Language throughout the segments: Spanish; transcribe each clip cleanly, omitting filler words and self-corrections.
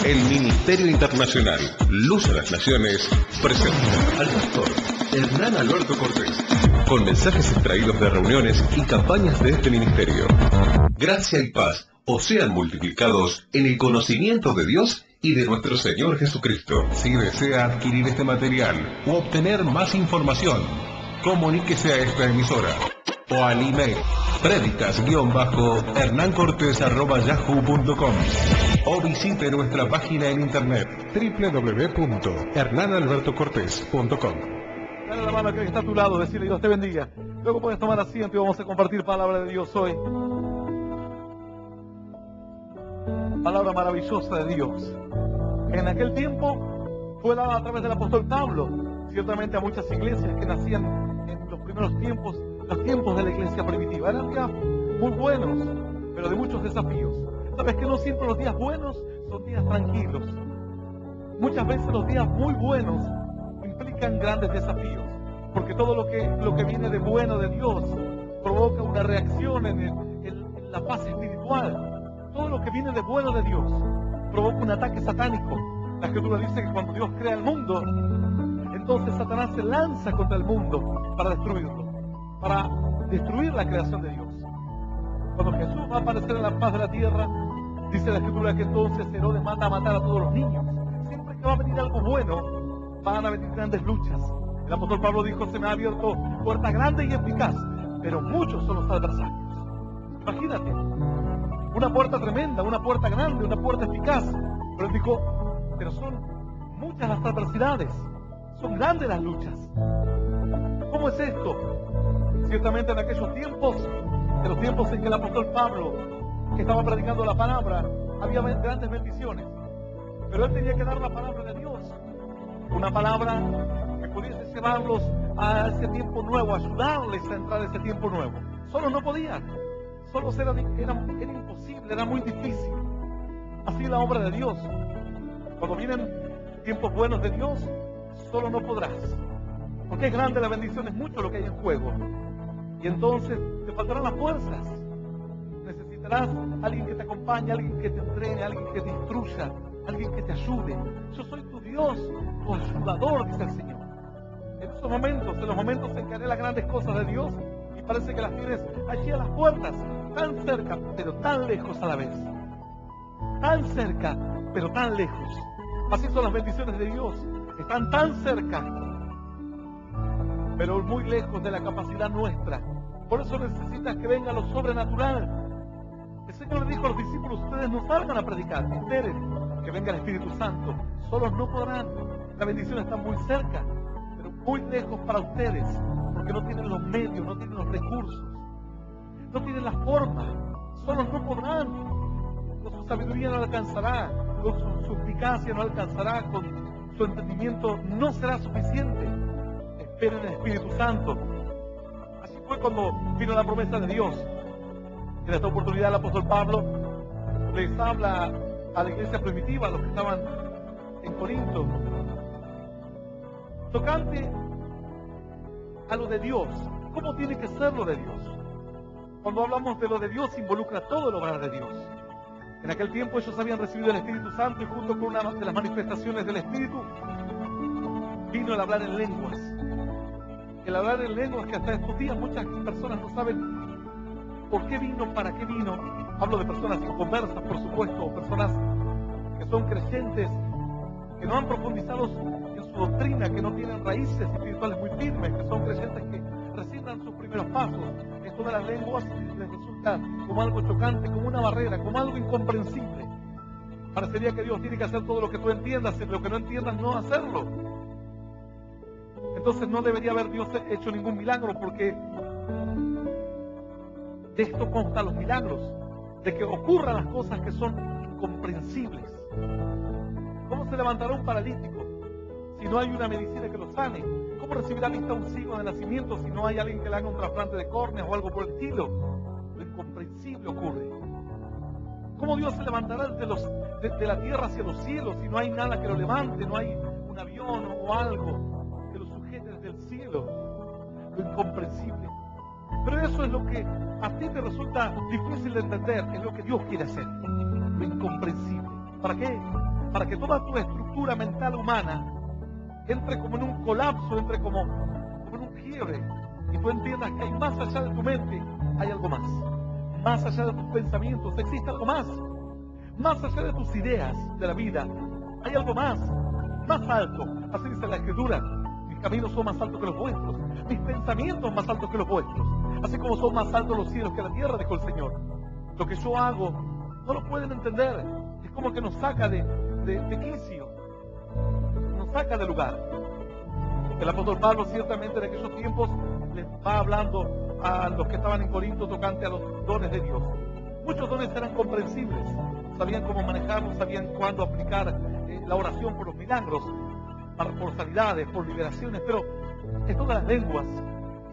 El Ministerio Internacional Luz a las Naciones presenta al pastor Hernán Alberto Cortés con mensajes extraídos de reuniones y campañas de este ministerio. Gracia y paz os sean multiplicados en el conocimiento de Dios y de nuestro Señor Jesucristo. Si desea adquirir este material u obtener más información, comuníquese a esta emisora o al email predicas-hernancortes@yahoo.com o visite nuestra página en internet www.hernanalbertocortes.com. Dale la mano que está a tu lado, decirle Dios te bendiga. Luego puedes tomar asiento y vamos a compartir palabra de Dios hoy. Palabra maravillosa de Dios. En aquel tiempo fue dada a través del apóstol Pablo, ciertamente a muchas iglesias que nacían en los primeros tiempos, los tiempos de la iglesia primitiva. Eran días muy buenos, pero de muchos desafíos. Sabes que no siempre los días buenos son días tranquilos. Muchas veces los días muy buenos implican grandes desafíos, porque todo lo que viene de bueno de Dios provoca una reacción en la paz espiritual. Todo lo que viene de bueno de Dios provoca un ataque satánico. La Escritura dice que cuando Dios crea el mundo, entonces Satanás se lanza contra el mundo para destruirlo, para destruir la creación de Dios. Cuando Jesús va a aparecer en la faz de la tierra, dice la Escritura que entonces Herodes manda a matar a todos los niños. Siempre que va a venir algo bueno, van a venir grandes luchas. El apóstol Pablo dijo: se me ha abierto puerta grande y eficaz, pero muchos son los adversarios. Imagínate, una puerta tremenda, una puerta grande, una puerta eficaz. Pero él dijo, pero son muchas las adversidades, son grandes las luchas. ¿Cómo es esto? Ciertamente en aquellos tiempos, en los tiempos en que el apóstol Pablo, que estaba predicando la palabra, había grandes bendiciones. Pero él tenía que dar la palabra de Dios, una palabra que pudiese llevarlos a ese tiempo nuevo, ayudarles a entrar a ese tiempo nuevo. Solos no podían, solos era imposible, era muy difícil. Así la obra de Dios. Cuando vienen tiempos buenos de Dios, solo no podrás, porque es grande la bendición, es mucho lo que hay en juego. Y entonces te faltarán las fuerzas. Necesitarás alguien que te acompañe, alguien que te entrene, alguien que te instruya, alguien que te ayude. Yo soy tu Dios, tu ayudador, dice el Señor. En esos momentos, en los momentos en que haré las grandes cosas de Dios, y parece que las tienes allí a las puertas, tan cerca, pero tan lejos a la vez. Tan cerca, pero tan lejos. Así son las bendiciones de Dios. Están tan cerca, pero muy lejos de la capacidad nuestra. Por eso necesitas que venga lo sobrenatural. El Señor le dijo a los discípulos: ustedes no salgan a predicar, esperen que venga el Espíritu Santo. Solos no podrán. La bendición está muy cerca, pero muy lejos para ustedes, porque no tienen los medios, no tienen los recursos, no tienen la forma. Solos no podrán. Con su sabiduría no alcanzará, con su eficacia no alcanzará, con su entendimiento no será suficiente. Esperen el Espíritu Santo. Así fue cuando vino la promesa de Dios. En esta oportunidad el apóstol Pablo les habla a la iglesia primitiva, a los que estaban en Corinto, tocante a lo de Dios. ¿Cómo tiene que ser lo de Dios? Cuando hablamos de lo de Dios, involucra todo el obrar de Dios. En aquel tiempo ellos habían recibido el Espíritu Santo, y junto con una de las manifestaciones del Espíritu vino el hablar en lenguas. El hablar en lenguas que hasta estos días muchas personas no saben por qué vino, para qué vino. Hablo de personas inconversas, por supuesto, o personas que son creyentes, que no han profundizado en su doctrina, que no tienen raíces espirituales muy firmes, que son creyentes que recién dan sus primeros pasos. Esto de las lenguas les resulta como algo chocante, como una barrera, como algo incomprensible. Parecería que Dios tiene que hacer todo lo que tú entiendas, y lo que no entiendas no hacerlo. Entonces no debería haber Dios hecho ningún milagro, porque de esto constan los milagros, de que ocurran las cosas que son incomprensibles. ¿Cómo se levantará un paralítico si no hay una medicina que lo sane? ¿Cómo recibirá vista un ciego de nacimiento si no hay alguien que le haga un trasplante de córneas o algo por el estilo? Lo incomprensible ocurre. ¿Cómo Dios se levantará de la tierra hacia los cielos si no hay nada que lo levante? No hay un avión o algo que lo sujete desde el cielo. Lo incomprensible. Pero eso es lo que a ti te resulta difícil de entender, es lo que Dios quiere hacer. Lo incomprensible. ¿Para qué? para que toda tu estructura mental humana entre como en un colapso, entre como en un quiebre, y tú entiendas que hay más allá de tu mente, hay algo más. Más allá de tus pensamientos existe algo más. Más allá de tus ideas de la vida, hay algo más alto. Así dice la Escritura: mis caminos son más altos que los vuestros, mis pensamientos más altos que los vuestros, así como son más altos los cielos que la tierra, dijo el Señor. Lo que yo hago no lo pueden entender, es como que nos saca de quicio, nos saca de lugar. El apóstol Pablo ciertamente en aquellos tiempos les va hablando a los que estaban en Corinto tocante a los dones de Dios. Muchos dones eran comprensibles, sabían cómo manejarlos, sabían cuándo aplicar la oración por los milagros, por sanidades, por liberaciones, pero esto de las lenguas,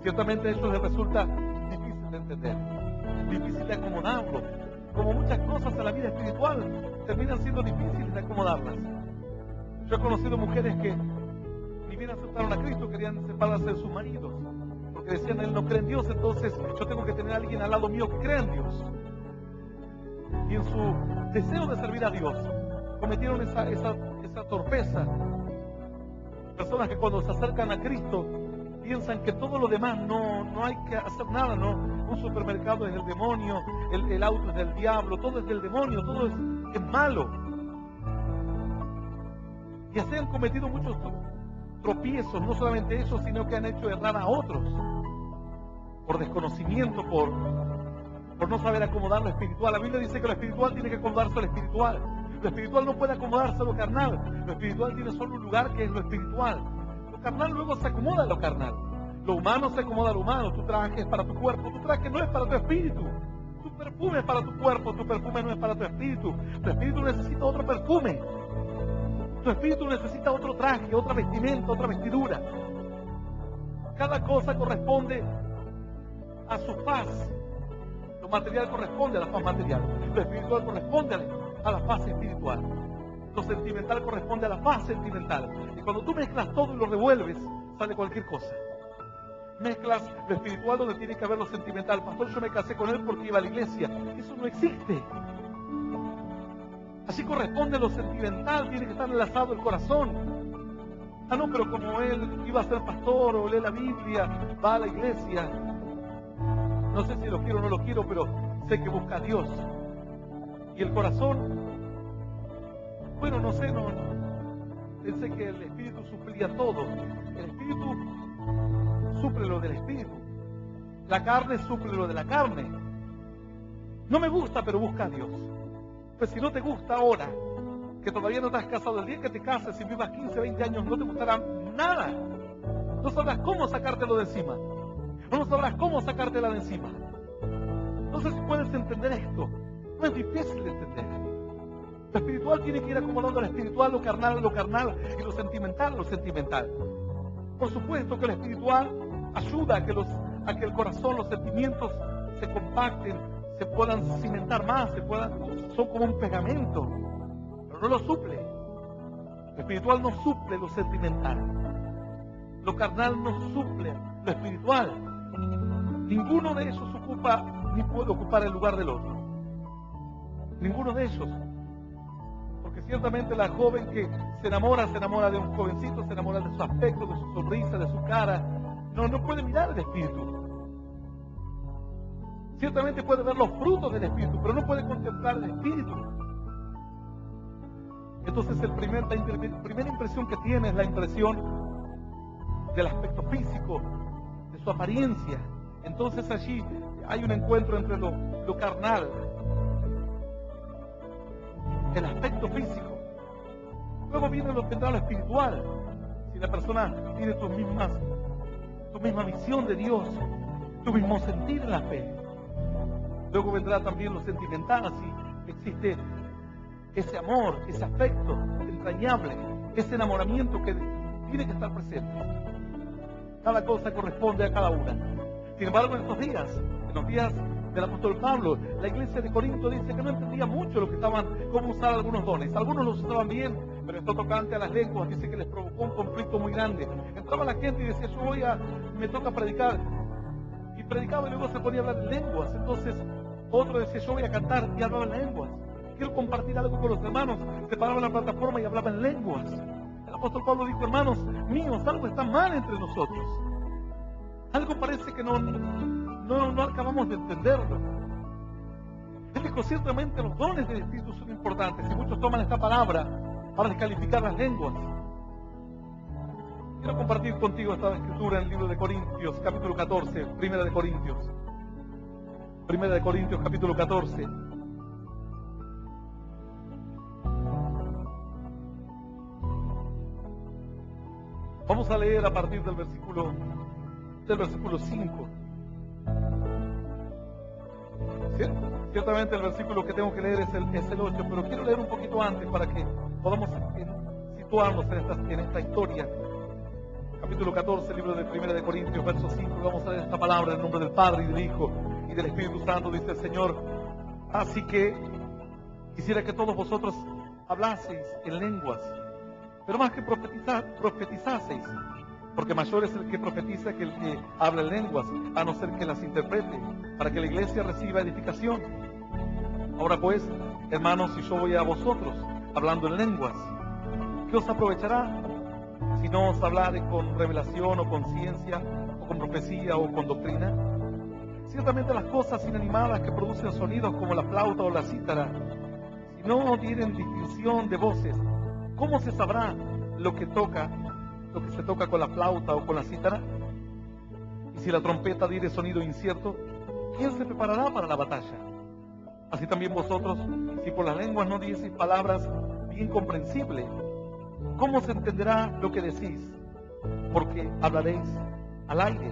ciertamente a ellos les resulta difícil de entender, difícil de acomodarlo. Como muchas cosas en la vida espiritual terminan siendo difíciles de acomodarlas. Yo he conocido mujeres que ni bien aceptaron a Cristo, querían separarse de sus maridos, porque decían: él no cree en Dios, entonces yo tengo que tener a alguien al lado mío que crea en Dios. Y en su deseo de servir a Dios cometieron esa torpeza. Personas que cuando se acercan a Cristo piensan que todo lo demás no hay que hacer nada, ¿no? Un supermercado es del demonio, el auto es del diablo, todo es del demonio, todo es malo. Y así han cometido muchos tropiezos, no solamente ellos, sino que han hecho errar a otros por desconocimiento, por no saber acomodar lo espiritual. La Biblia dice que lo espiritual tiene que acomodarse a lo espiritual. Lo espiritual no puede acomodarse a lo carnal. Lo espiritual tiene solo un lugar, que es lo espiritual. Lo carnal luego se acomoda a lo carnal. Lo humano se acomoda a lo humano. Tu traje es para tu cuerpo, tu traje no es para tu espíritu. Tu perfume es para tu cuerpo, tu perfume no es para tu espíritu. Tu espíritu necesita otro perfume. Tu espíritu necesita otro traje, otra vestimenta, otra vestidura. Cada cosa corresponde a su faz. Lo material corresponde a la faz material. Lo espiritual corresponde a la faz espiritual. Lo sentimental corresponde a la faz sentimental. Y cuando tú mezclas todo y lo revuelves, sale cualquier cosa. Mezclas lo espiritual donde tiene que haber lo sentimental. Pastor, yo me casé con él porque iba a la iglesia. Eso no existe. Así corresponde a lo sentimental, tiene que estar enlazado el corazón. Ah, no, pero como él iba a ser pastor o lee la Biblia, va a la iglesia, no sé si lo quiero o no lo quiero, pero sé que busca a Dios. Y el corazón, bueno, no sé, pensé que el Espíritu suplía todo. El Espíritu suple lo del Espíritu. La carne suple lo de la carne. No me gusta, pero busca a Dios. Pues si no te gusta ahora, que todavía no te has casado, el día que te cases, si vivas 15, 20 años, no te gustará nada. No sabrás cómo sacártelo de encima. No sabrás cómo sacártela de encima. Entonces puedes entender esto. No es difícil de entender. Lo espiritual tiene que ir acomodando lo espiritual, lo carnal, y lo sentimental. Por supuesto que lo espiritual ayuda a que el corazón, los sentimientos se compacten, se puedan cimentar más, son como un pegamento, pero no lo suple. Lo espiritual no suple lo sentimental. Lo carnal no suple lo espiritual. Ninguno de ellos ocupa ni puede ocupar el lugar del otro. Ninguno de ellos. Porque ciertamente la joven que se enamora de un jovencito, se enamora de su aspecto, de su sonrisa, de su cara. No puede mirar el espíritu. Ciertamente puede ver los frutos del espíritu, pero no puede contemplar el espíritu. Entonces la primera impresión que tiene es la impresión del aspecto físico, de su apariencia. Entonces allí hay un encuentro entre lo carnal, el aspecto físico. Luego vendrá lo espiritual. Si la persona tiene tu misma visión de Dios, tu mismo sentir en la fe. Luego vendrá también lo sentimental, si existe ese amor, ese afecto entrañable, ese enamoramiento que tiene que estar presente. Cada cosa corresponde a cada una. Sin embargo, en los días del apóstol Pablo, la iglesia de Corinto dice que no entendía mucho cómo usar algunos dones. Algunos los usaban bien, pero esto tocante a las lenguas dice que les provocó un conflicto muy grande. Entraba la gente y decía: me toca predicar. Predicaba y luego se ponía a hablar en lenguas. Entonces otro decía: yo voy a cantar, y hablaba en lenguas. quiero compartir algo con los hermanos. Se paraba en la plataforma y hablaba en lenguas. El apóstol Pablo dijo, hermanos míos, algo está mal entre nosotros. Algo parece que no acabamos de entenderlo. Él dijo, ciertamente los dones del Espíritu son importantes y muchos toman esta palabra para descalificar las lenguas. Quiero compartir contigo esta escritura en el libro de Corintios, capítulo 14, Primera de Corintios. Primera de Corintios, capítulo 14. Vamos a leer a partir del versículo 5. Ciertamente el versículo que tengo que leer es el 8, pero quiero leer un poquito antes para que podamos situarnos en esta historia. Capítulo 14, libro de Primera de Corintios, verso 5. Vamos a leer esta palabra en nombre del Padre y del Hijo y del Espíritu Santo, dice el Señor. Así que quisiera que todos vosotros hablaseis en lenguas, pero más que profetizaseis, porque mayor es el que profetiza que el que habla en lenguas, a no ser que las interprete, para que la iglesia reciba edificación. Ahora pues, hermanos, si yo voy a vosotros hablando en lenguas, ¿qué os aprovechará? Si no os hablare con revelación o con ciencia, o con profecía o con doctrina. Ciertamente las cosas inanimadas que producen sonidos como la flauta o la cítara, si no tienen distinción de voces, ¿cómo se sabrá lo que se toca con la flauta o con la cítara? Y si la trompeta diere sonido incierto, ¿quién se preparará para la batalla? Así también vosotros, si por las lenguas no dieseis palabras bien comprensibles, ¿cómo se entenderá lo que decís? Porque hablaréis al aire.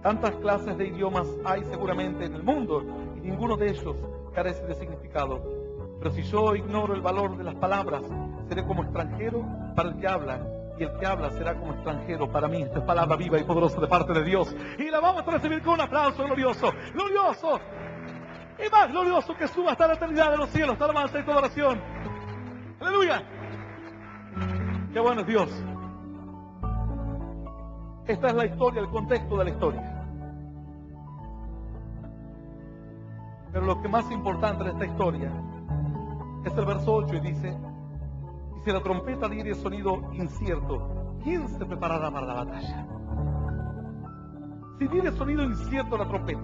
Tantas clases de idiomas hay seguramente en el mundo, y ninguno de ellos carece de significado. Pero si yo ignoro el valor de las palabras, seré como extranjero para el que habla, y el que habla será como extranjero para mí. Esta es palabra viva y poderosa de parte de Dios, y la vamos a recibir con un aplauso glorioso, glorioso, y más glorioso que suba hasta la eternidad de los cielos, toda alabanza y toda oración. ¡Aleluya! ¡Qué bueno es Dios! Esta es la historia, el contexto de la historia. Pero lo que más importante de esta historia es el verso 8 y dice, y si la trompeta diere sonido incierto, ¿quién se preparará para la batalla? Si diere sonido incierto la trompeta.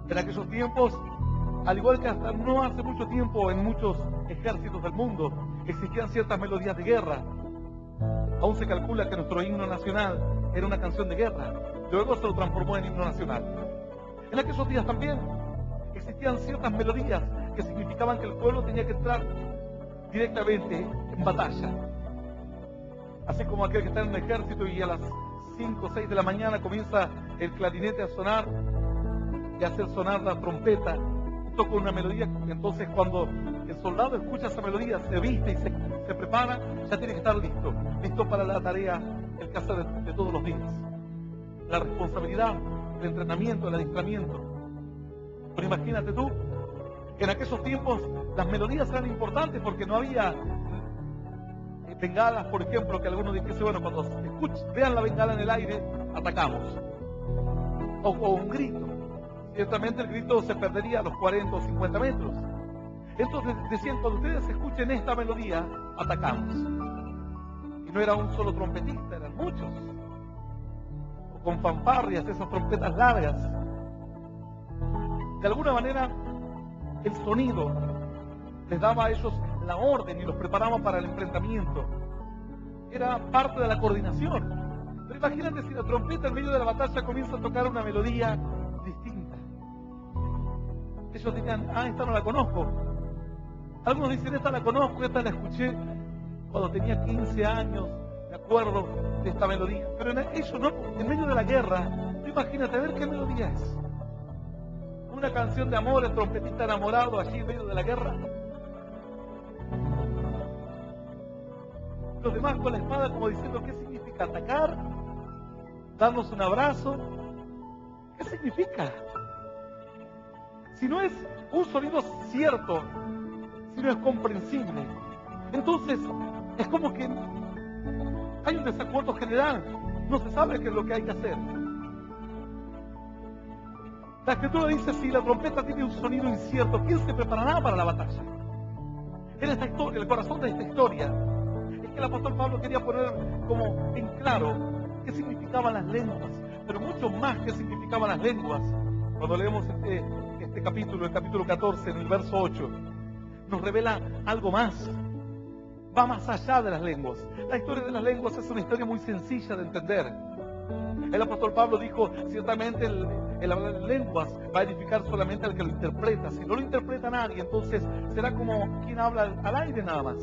En aquellos tiempos, al igual que hasta no hace mucho tiempo en muchos ejércitos del mundo, existían ciertas melodías de guerra. Aún se calcula que nuestro himno nacional era una canción de guerra, luego se lo transformó en himno nacional. En aquellos días también existían ciertas melodías que significaban que el pueblo tenía que entrar directamente en batalla. Así como aquel que está en un ejército y a las 5 o 6 de la mañana comienza el clarinete a sonar y a hacer sonar la trompeta, toca una melodía, entonces cuando el soldado escucha esa melodía, se viste y se prepara, ya tiene que estar listo para la tarea, el quehacer de todos los días. La responsabilidad, el entrenamiento, el adiestramiento. Pero imagínate tú, en aquellos tiempos las melodías eran importantes porque no había bengalas, por ejemplo, que algunos dijesen, bueno, cuando vean la bengala en el aire, atacamos. O un grito. Ciertamente el grito se perdería a los 40 o 50 metros. Entonces decían, cuando ustedes escuchen esta melodía, atacamos. Y no era un solo trompetista, eran muchos. O con fanfarrias, esas trompetas largas. De alguna manera, el sonido les daba a ellos la orden y los preparaba para el enfrentamiento. Era parte de la coordinación. Pero imagínate si la trompeta en medio de la batalla comienza a tocar una melodía distinta. Ellos dirían, esta no la conozco. Algunos dicen, esta la conozco, esta la escuché cuando tenía 15 años, me acuerdo de esta melodía. Pero ellos no, en medio de la guerra, imagínate, a ver qué melodía es. Una canción de amor, el trompetista enamorado allí en medio de la guerra. Los demás con la espada como diciendo, ¿qué significa atacar? Darnos un abrazo. ¿Qué significa? Si no es un sonido cierto, si no es comprensible, entonces es como que hay un desacuerdo general, no se sabe qué es lo que hay que hacer. La Escritura dice, si la trompeta tiene un sonido incierto, ¿quién se preparará para la batalla? En esta historia, el corazón de esta historia, es que el apóstol Pablo quería poner como en claro qué significaban las lenguas, pero mucho más qué significaban las lenguas. Cuando leemos este capítulo, el capítulo 14, en el verso 8, nos revela algo más. Va más allá de las lenguas. La historia de las lenguas es una historia muy sencilla de entender. El apóstol Pablo dijo, ciertamente el hablar en lenguas va a edificar solamente al que lo interpreta. Si no lo interpreta nadie, entonces será como quien habla al aire nada más.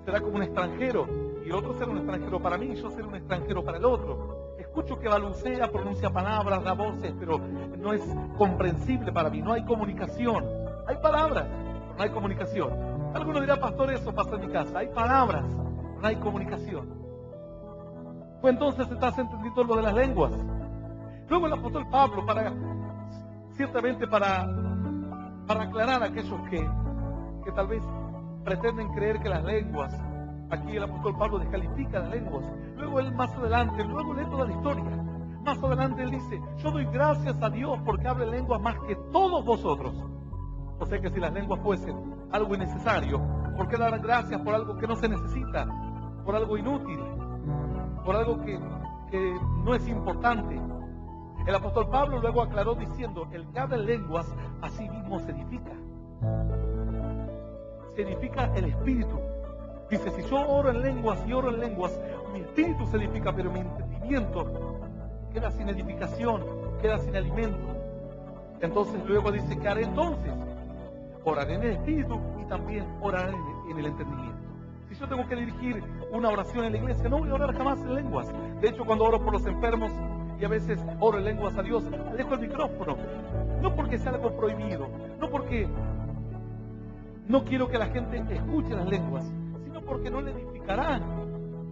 Será como un extranjero, y el otro será un extranjero para mí, y yo seré un extranjero para el otro. Escucho que balbucea, pronuncia palabras, da voces, pero no es comprensible para mí, no hay comunicación. Hay palabras, pero no hay comunicación. Alguno dirá, pastor, eso pasa en mi casa. Hay palabras, pero no hay comunicación. Pues entonces estás entendiendo lo de las lenguas. Luego el apóstol Pablo, ciertamente para aclarar a aquellos que tal vez pretenden creer que las lenguas, aquí el apóstol Pablo descalifica las lenguas. Luego él más adelante, luego lee toda la historia. Más adelante él dice, yo doy gracias a Dios porque hablo en lenguas más que todos vosotros. O sea que si las lenguas fuesen algo innecesario, ¿por qué dar gracias por algo que no se necesita? Por algo inútil, por algo que no es importante. El apóstol Pablo luego aclaró diciendo, el que habla en lenguas a sí mismo se edifica. Se edifica el espíritu. Dice, si yo oro en lenguas y oro en lenguas, mi espíritu se edifica, pero mi entendimiento queda sin edificación, queda sin alimento. Entonces luego dice, ¿qué haré entonces? Oraré en el espíritu y también oraré en el entendimiento. Si yo tengo que dirigir una oración en la iglesia, no voy a orar jamás en lenguas. De hecho, cuando oro por los enfermos y a veces oro en lenguas a Dios, alejo el micrófono. No porque sea algo prohibido, no porque no quiero que la gente escuche las lenguas, sino porque no le edificará.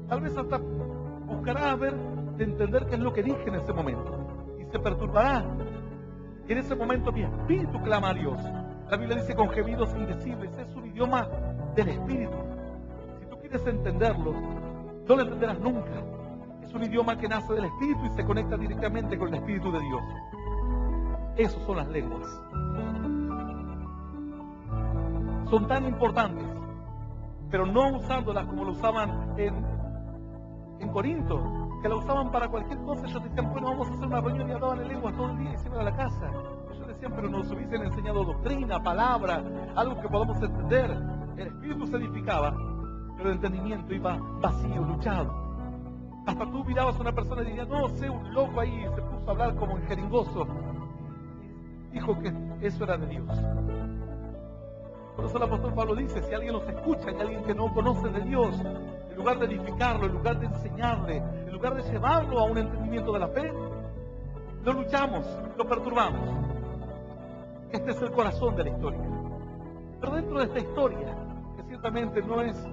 Tal vez hasta buscará a ver, de entender qué es lo que dije en ese momento. Y se perturbará. Y en ese momento mi espíritu clama a Dios. La Biblia dice con gemidos indecibles. Es un idioma del espíritu. Si tú quieres entenderlo, no lo entenderás nunca. Es un idioma que nace del espíritu y se conecta directamente con el espíritu de Dios. Esas son las lenguas. Son tan importantes, pero no usándolas como lo usaban en Corinto, que la usaban para cualquier cosa. Ellos decían, bueno, vamos a hacer una reunión y hablaban en lenguas todo el día y se iban a la casa. Ellos decían, pero nos hubiesen enseñado doctrina, palabra, algo que podamos entender. El espíritu se edificaba, pero el entendimiento iba vacío, luchado. Hasta tú mirabas a una persona y dirías, no sé, un loco ahí se puso a hablar como en jeringoso. Dijo que eso era de Dios. Por eso el apóstol Pablo dice, si alguien nos escucha y alguien que no conoce de Dios, en lugar de edificarlo, en lugar de enseñarle, en lugar de llevarlo a un entendimiento de la fe, lo luchamos, lo perturbamos. Este es el corazón de la historia. Pero dentro de esta historia, que ciertamente no es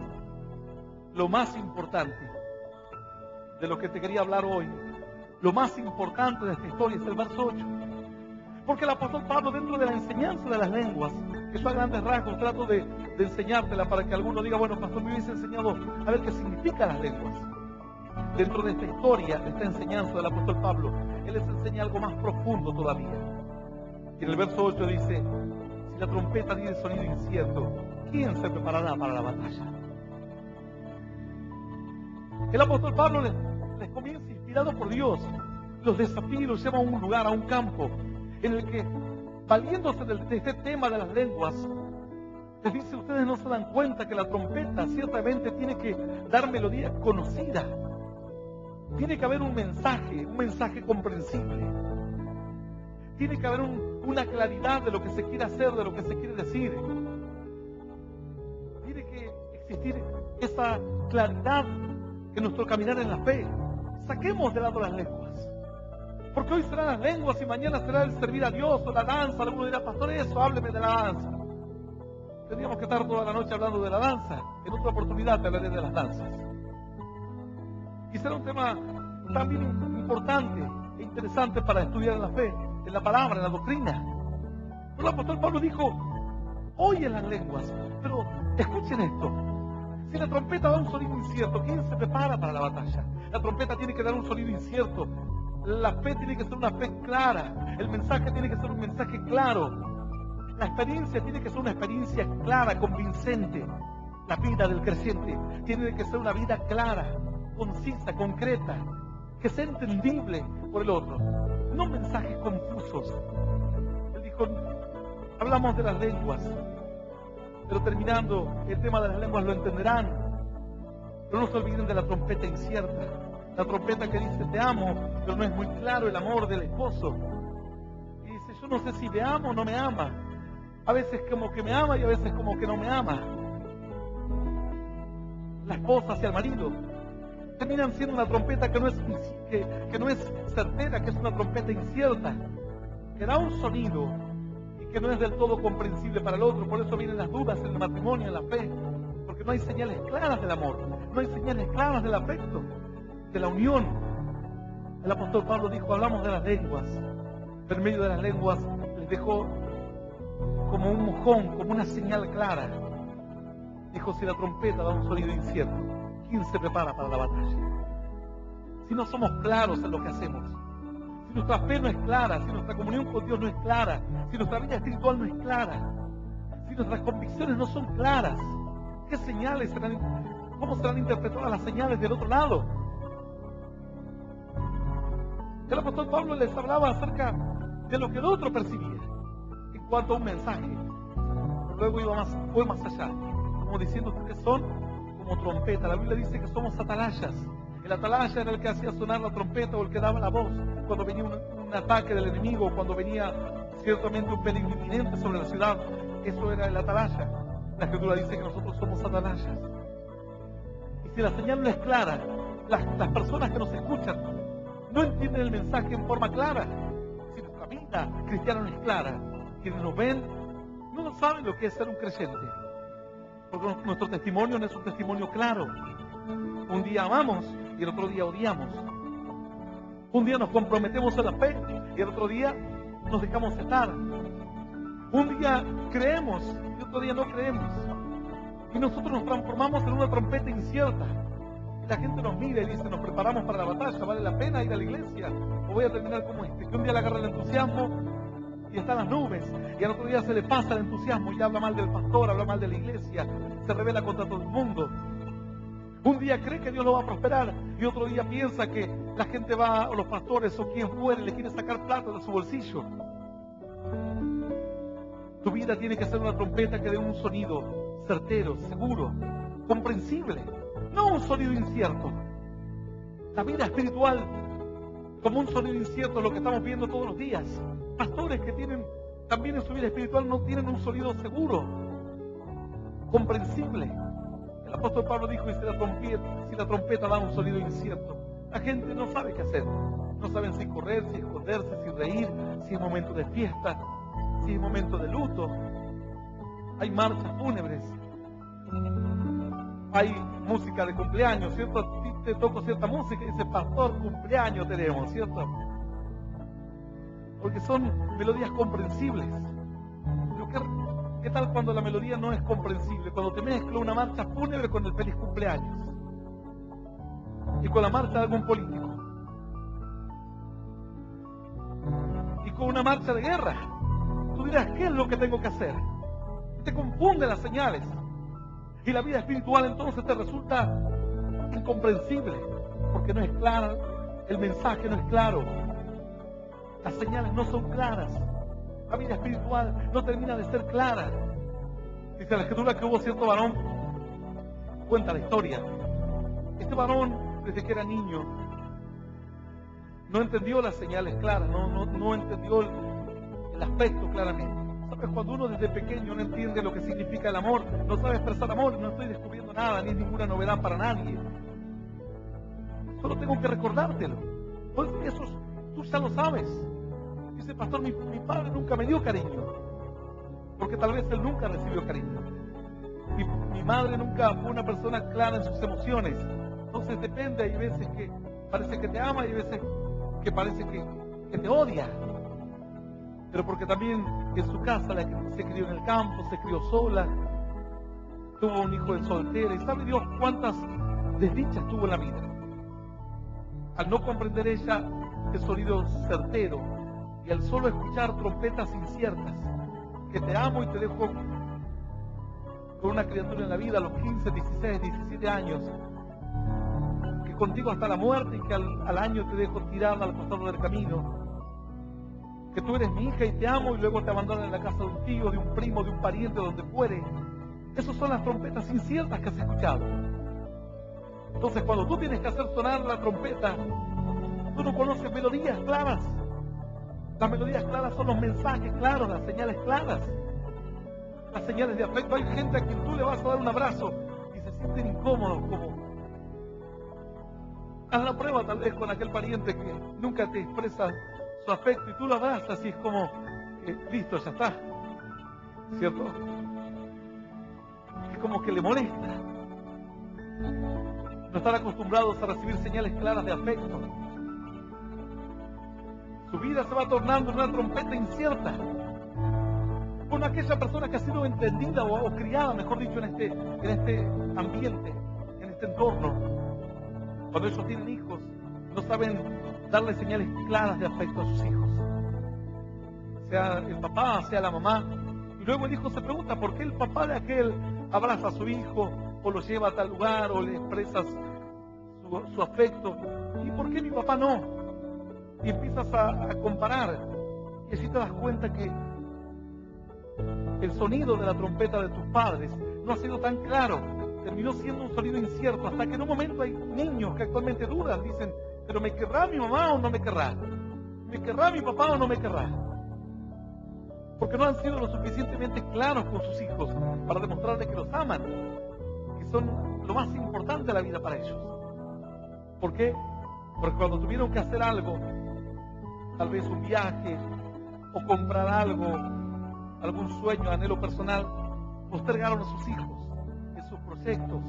lo más importante de lo que te quería hablar hoy, lo más importante de esta historia es el verso 8. Porque el apóstol Pablo, dentro de la enseñanza de las lenguas, que yo a grandes rasgos trato de enseñártela para que alguno diga, bueno, pastor, me hubiese enseñado a ver qué significan las lenguas. Dentro de esta historia, de esta enseñanza del apóstol Pablo, él les enseña algo más profundo todavía. Y en el verso 8 dice, si la trompeta tiene sonido incierto, ¿quién se preparará para la batalla? El apóstol Pablo les comienza, inspirado por Dios, los desafía y los lleva a un lugar, a un campo, en el que, valiéndose de este tema de las lenguas, les dice, ustedes no se dan cuenta que la trompeta ciertamente tiene que dar melodía conocida. Tiene que haber un mensaje comprensible. Tiene que haber una claridad de lo que se quiere hacer, de lo que se quiere decir. Tiene que existir esa claridad en nuestro caminar en la fe. Saquemos de lado las lenguas. Porque hoy serán las lenguas y mañana será el servir a Dios o la danza. Alguno dirá, pastor, eso, hábleme de la danza. Tendríamos que estar toda la noche hablando de la danza. En otra oportunidad te hablaré de las danzas. Y será un tema también importante e interesante para estudiar en la fe, en la palabra, en la doctrina. Pero el apóstol Pablo dijo, oyen las lenguas, pero escuchen esto. Si la trompeta da un sonido incierto, ¿quién se prepara para la batalla? La trompeta tiene que dar un sonido incierto. La fe tiene que ser una fe clara. El mensaje tiene que ser un mensaje claro. La experiencia tiene que ser una experiencia clara, convincente. La vida del creyente tiene que ser una vida clara, concisa, concreta, que sea entendible por el otro. No mensajes confusos. Él dijo, hablamos de las lenguas, pero terminando el tema de las lenguas lo entenderán. Pero no se olviden de la trompeta incierta. La trompeta que dice te amo, pero no es muy claro el amor del esposo. Y dice, yo no sé si me ama o no me ama. A veces como que me ama y a veces como que no me ama. La esposa hacia el marido. Terminan siendo una trompeta que no es certera, que es una trompeta incierta, que da un sonido y que no es del todo comprensible para el otro. Por eso vienen las dudas en el matrimonio, en la fe, porque no hay señales claras del amor, no hay señales claras del afecto, de la unión. El apóstol Pablo dijo, hablamos de las lenguas, pero en medio de las lenguas les dejó como un mojón, como una señal clara. Dijo, si la trompeta da un sonido incierto, ¿quién se prepara para la batalla? Si no somos claros en lo que hacemos, si nuestra fe no es clara, si nuestra comunión con Dios no es clara, si nuestra vida espiritual no es clara, si nuestras convicciones no son claras, ¿qué señales serán, cómo serán interpretadas las señales del otro lado? El apóstol Pablo les hablaba acerca de lo que el otro percibía en cuanto a un mensaje. Luego fue más allá, como diciendo, ustedes son como trompeta. La Biblia dice que somos atalayas. El atalaya era el que hacía sonar la trompeta o el que daba la voz cuando venía un ataque del enemigo, cuando venía ciertamente un peligro inminente sobre la ciudad. Eso era el atalaya. La Escritura dice que nosotros somos atalayas. Y si la señal no es clara, las personas que nos escuchan no entienden el mensaje en forma clara. Si nuestra vida cristiana no es clara, quienes nos ven no saben lo que es ser un creyente. Porque nuestro testimonio no es un testimonio claro. Un día amamos y el otro día odiamos. Un día nos comprometemos en la fe y el otro día nos dejamos estar. Un día creemos y otro día no creemos. Y nosotros nos transformamos en una trompeta incierta. Y la gente nos mira y dice, nos preparamos para la batalla, ¿vale la pena ir a la iglesia? ¿O voy a terminar como este? Que un día le agarra el entusiasmo y está en las nubes, y al otro día se le pasa el entusiasmo y habla mal del pastor, habla mal de la iglesia, se revela contra todo el mundo. Un día cree que Dios lo va a prosperar y otro día piensa que la gente va, o los pastores o quien fuere, le quiere sacar plata de su bolsillo. Tu vida tiene que ser una trompeta que dé un sonido certero, seguro, comprensible, no un sonido incierto. La vida espiritual como un sonido incierto es lo que estamos viendo todos los días. Pastores que tienen también en su vida espiritual no tienen un sonido seguro, comprensible. El apóstol Pablo dijo, y si la trompeta da un sonido incierto, la gente no sabe qué hacer. No saben si correr, si esconderse, si reír, si es momento de fiesta, si es momento de luto. Hay marchas fúnebres, hay música de cumpleaños, ¿cierto? A ti te toco cierta música y dice, pastor, cumpleaños tenemos, ¿cierto? Porque son melodías comprensibles. Pero ¿qué tal cuando la melodía no es comprensible? Cuando te mezcla una marcha fúnebre con el feliz cumpleaños y con la marcha de algún político y con una marcha de guerra. Tú dirás, ¿qué es lo que tengo que hacer? Te confunden las señales y la vida espiritual entonces te resulta incomprensible porque no es clara, el mensaje no es claro, las señales no son claras, la vida espiritual no termina de ser clara. Dice la Escritura que hubo cierto varón, cuenta la historia, este varón desde que era niño no entendió las señales claras, no entendió el aspecto claramente. ¿Sabes? Cuando uno desde pequeño no entiende lo que significa el amor, no sabe expresar amor, no estoy descubriendo nada, ni es ninguna novedad para nadie. Solo tengo que recordártelo. Pues eso tú ya lo sabes. Dice, pastor, mi padre nunca me dio cariño, porque tal vez él nunca recibió cariño. Mi madre nunca fue una persona clara en sus emociones. Entonces depende, hay veces que parece que te ama y hay veces que parece que te odia. Pero porque también en su casa se crió en el campo, se crió sola, tuvo un hijo de soltera, y sabe Dios cuántas desdichas tuvo en la vida. Al no comprender ella el sonido certero, y al solo escuchar trompetas inciertas, que te amo y te dejo con una criatura en la vida a los 15, 16, 17 años, que contigo hasta la muerte y que al año te dejo tirada al costado del camino, que tú eres mi hija y te amo y luego te abandonan en la casa de un tío, de un primo, de un pariente, donde fuere. Esas son las trompetas inciertas que has escuchado. Entonces, cuando tú tienes que hacer sonar la trompeta, tú no conoces melodías claras. Las melodías claras son los mensajes claros, las señales claras, las señales de afecto. Hay gente a quien tú le vas a dar un abrazo y se sienten incómodos, como... Haz la prueba tal vez con aquel pariente que nunca te expresa su afecto y tú lo abrazas y es como, listo, ya está, ¿cierto? Es como que le molesta. No están acostumbrados a recibir señales claras de afecto. Su vida se va tornando en una trompeta incierta con aquella persona que ha sido entendida o criada, mejor dicho, en este ambiente, en este entorno. Cuando ellos tienen hijos, no saben darle señales claras de afecto a sus hijos. Sea el papá, sea la mamá. Y luego el hijo se pregunta por qué el papá de aquel abraza a su hijo o lo lleva a tal lugar o le expresa su afecto. ¿Y por qué mi papá no? Y empiezas a comparar. Y así te das cuenta que el sonido de la trompeta de tus padres no ha sido tan claro. Terminó siendo un sonido incierto, hasta que en un momento hay niños que actualmente dudan, dicen, pero ¿me querrá mi mamá o no me querrá? ¿Me querrá mi papá o no me querrá? Porque no han sido lo suficientemente claros con sus hijos para demostrarles que los aman, que son lo más importante de la vida para ellos. ¿Por qué? Porque cuando tuvieron que hacer algo, tal vez un viaje o comprar algo, algún sueño, anhelo personal, postergaron a sus hijos en sus proyectos.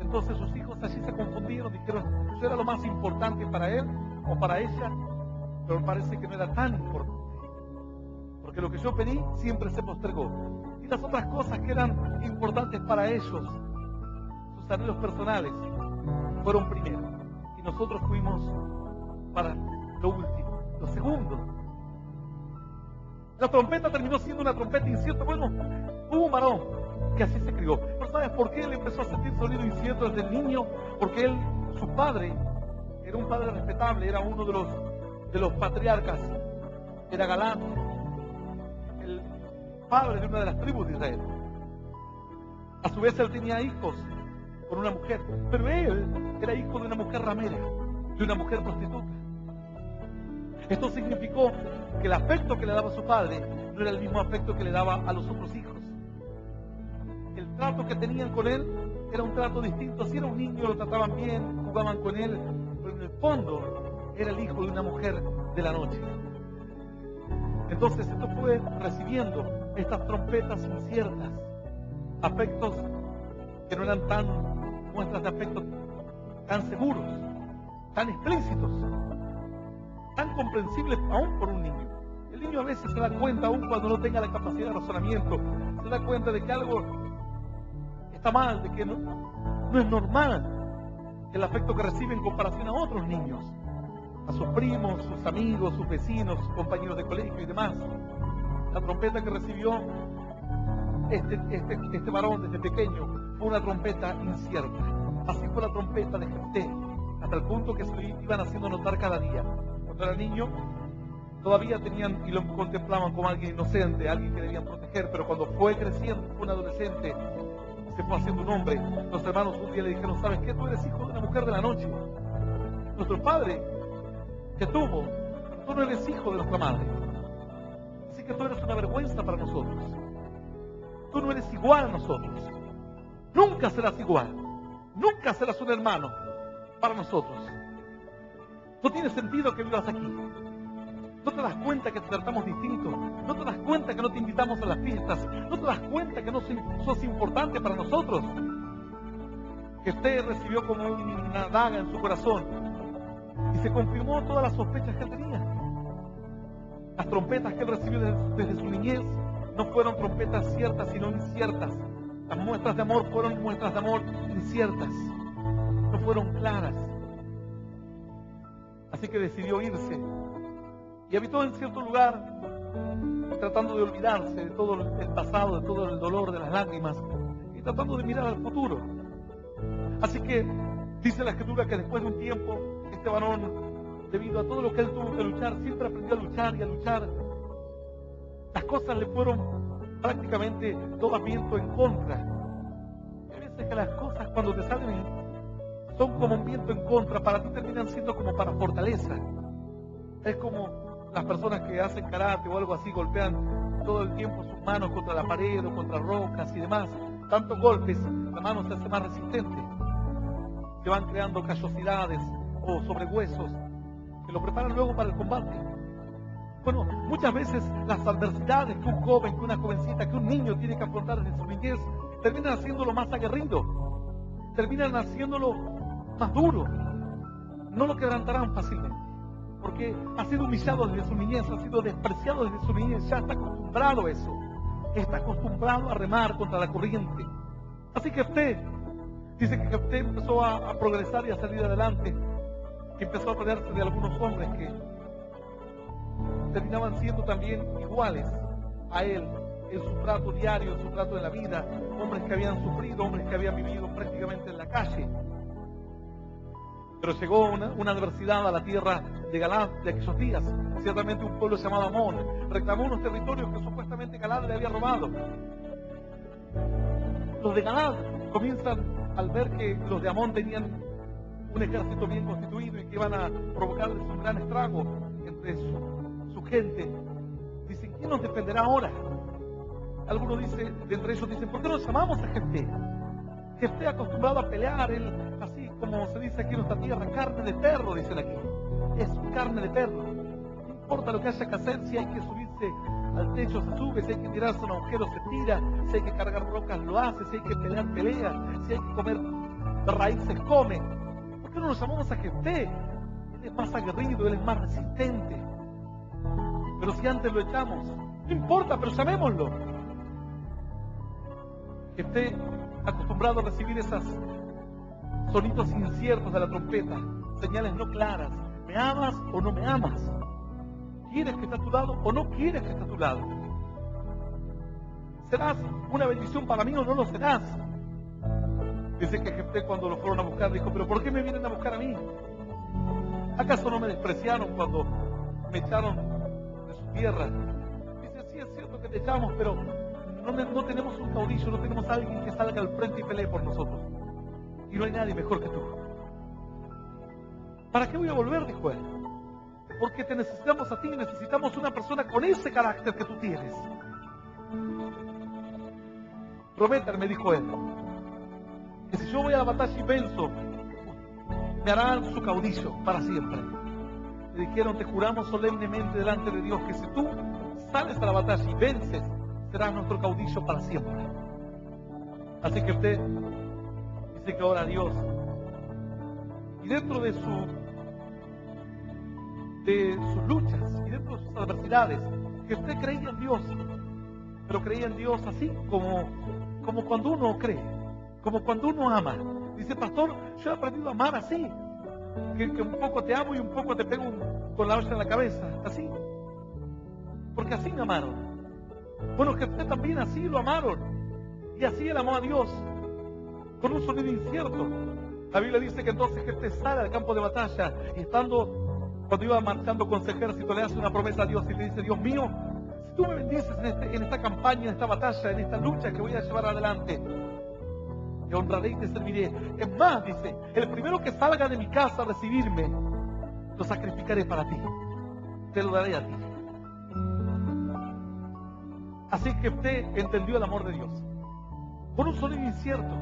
Entonces sus hijos allí se confundieron, dijeron, eso era lo más importante para él o para ella, pero parece que no era tan importante. Porque lo que yo pedí siempre se postergó. Y las otras cosas que eran importantes para ellos, sus anhelos personales, fueron primero. Y nosotros fuimos para lo último, lo segundo. La trompeta terminó siendo una trompeta incierta. Bueno, hubo un varón que así se crió. Pero ¿sabes por qué él empezó a sentir sonido incierto desde el niño? Porque él, su padre, era un padre respetable, era uno de los patriarcas, era Galán, el padre de una de las tribus de Israel. A su vez él tenía hijos con una mujer, pero él era hijo de una mujer ramera, de una mujer prostituta. Esto significó que el afecto que le daba a su padre no era el mismo afecto que le daba a los otros hijos. El trato que tenían con él era un trato distinto. Si era un niño lo trataban bien, jugaban con él, pero en el fondo era el hijo de una mujer de la noche. Entonces esto fue recibiendo estas trompetas inciertas, afectos que no eran tan muestras de afecto tan seguros, tan explícitos, tan comprensibles aún por un niño. El niño a veces se da cuenta, aún cuando no tenga la capacidad de razonamiento, se da cuenta de que algo está mal, de que no es normal el afecto que recibe en comparación a otros niños, a sus primos, sus amigos, sus vecinos, sus compañeros de colegio y demás. La trompeta que recibió este varón desde pequeño fue una trompeta incierta. Así fue la trompeta de Jefté, hasta el punto que se lo iban haciendo notar cada día. Cuando era niño, todavía tenían y lo contemplaban como alguien inocente, alguien que debían proteger, pero cuando fue creciendo, fue un adolescente, se fue haciendo un hombre. Los hermanos un día le dijeron, ¿sabes qué? Tú eres hijo de una mujer de la noche. Nuestro padre te tuvo, tú no eres hijo de nuestra madre. Así que tú eres una vergüenza para nosotros. Tú no eres igual a nosotros. Nunca serás igual. Nunca serás un hermano para nosotros. No tiene sentido que vivas aquí. ¿No te das cuenta que te tratamos distinto? ¿No te das cuenta que no te invitamos a las fiestas? ¿No te das cuenta que no sos importante para nosotros? Que usted recibió como una daga en su corazón y se confirmó todas las sospechas que él tenía. Las trompetas que él recibió desde su niñez no fueron trompetas ciertas, sino inciertas. Las muestras de amor fueron muestras de amor inciertas. No fueron claras. Así que decidió irse y habitó en cierto lugar, tratando de olvidarse de todo el pasado, de todo el dolor, de las lágrimas, y tratando de mirar al futuro. Así que dice la Escritura que después de un tiempo, este varón, debido a todo lo que él tuvo que luchar, siempre aprendió a luchar y a luchar. Las cosas le fueron prácticamente todas viento en contra. Hay veces que las cosas cuando te salen son como un viento en contra, para ti terminan siendo como para fortaleza. Es como las personas que hacen karate o algo así, golpean todo el tiempo sus manos contra la pared o contra rocas y demás. Tantos golpes, la mano se hace más resistente. Se van creando callosidades o sobrehuesos que lo preparan luego para el combate. Bueno, muchas veces las adversidades que un joven, que una jovencita, que un niño tiene que afrontar desde su niñez, terminan haciéndolo más aguerrido, terminan haciéndolo más duro. No lo quebrantarán fácilmente, porque ha sido humillado desde su niñez, ha sido despreciado desde su niñez, ya está acostumbrado a eso, está acostumbrado a remar contra la corriente. Así que dice que Jefté empezó a progresar y a salir adelante, y empezó a rodearse de algunos hombres que terminaban siendo también iguales a él en su trato diario, en su trato de la vida, hombres que habían sufrido, hombres que habían vivido prácticamente en la calle. Pero llegó una adversidad a la tierra de Galaad de aquellos días. Ciertamente un pueblo llamado Amón reclamó unos territorios que supuestamente Galaad le había robado. Los de Galaad comienzan al ver que los de Amón tenían un ejército bien constituido y que iban a provocarles un gran estrago entre su gente. Dicen, ¿quién nos defenderá ahora? Algunos dicen, de entre ellos dicen, ¿por qué no llamamos a Jefté? Jefté acostumbrado a pelear, él, así como se dice aquí en nuestra tierra, carne de perro, dicen aquí. Es carne de perro. No importa lo que haya que hacer, si hay que subirse al techo se sube, si hay que tirarse a un agujero se tira, si hay que cargar rocas lo hace, si hay que pelear pelea, si hay que comer raíces come. ¿Por qué no nos llamamos a Jefté? Él es más aguerrido, él es más resistente. Pero si antes lo echamos, no importa, pero llamémoslo. Jefté, acostumbrado a recibir esos sonidos inciertos de la trompeta, señales no claras. ¿Me amas o no me amas? ¿Quieres que esté a tu lado o no quieres que esté a tu lado? ¿Serás una bendición para mí o no lo serás? Dice que Jefté, cuando lo fueron a buscar, dijo, ¿pero por qué me vienen a buscar a mí? ¿Acaso no me despreciaron cuando me echaron de su tierra? Dice, sí, es cierto que te echamos, pero no tenemos un caudillo, no tenemos a alguien que salga al frente y pelee por nosotros. Y no hay nadie mejor que tú. ¿Para qué voy a volver? Dijo él. Porque te necesitamos a ti, necesitamos una persona con ese carácter que tú tienes. Prométanme, dijo él, que si yo voy a la batalla y venzo, me harán su caudillo para siempre. Le dijeron, te juramos solemnemente delante de Dios que si tú sales a la batalla y vences, serás nuestro caudillo para siempre. Así que usted dice que ora a Dios. Y dentro de sus luchas y dentro de sus adversidades, que usted creía en Dios, pero creía en Dios así como cuando uno cree, como cuando uno ama. Dice, pastor, yo he aprendido a amar así, que un poco te amo y un poco te pego con la olla en la cabeza, así, porque así me amaron. Bueno, que usted también así lo amaron, y así él amó a Dios, con un sonido incierto. La Biblia dice que entonces Jefté sale al campo de batalla y cuando iba marchando con su ejército, le hace una promesa a Dios y le dice, Dios mío, si tú me bendices en esta campaña, en esta batalla, en esta lucha que voy a llevar adelante, te honraré y te serviré. Es más, dice, el primero que salga de mi casa a recibirme, lo sacrificaré para ti, te lo daré a ti. Así que Jefté entendió el amor de Dios. Por un sonido incierto,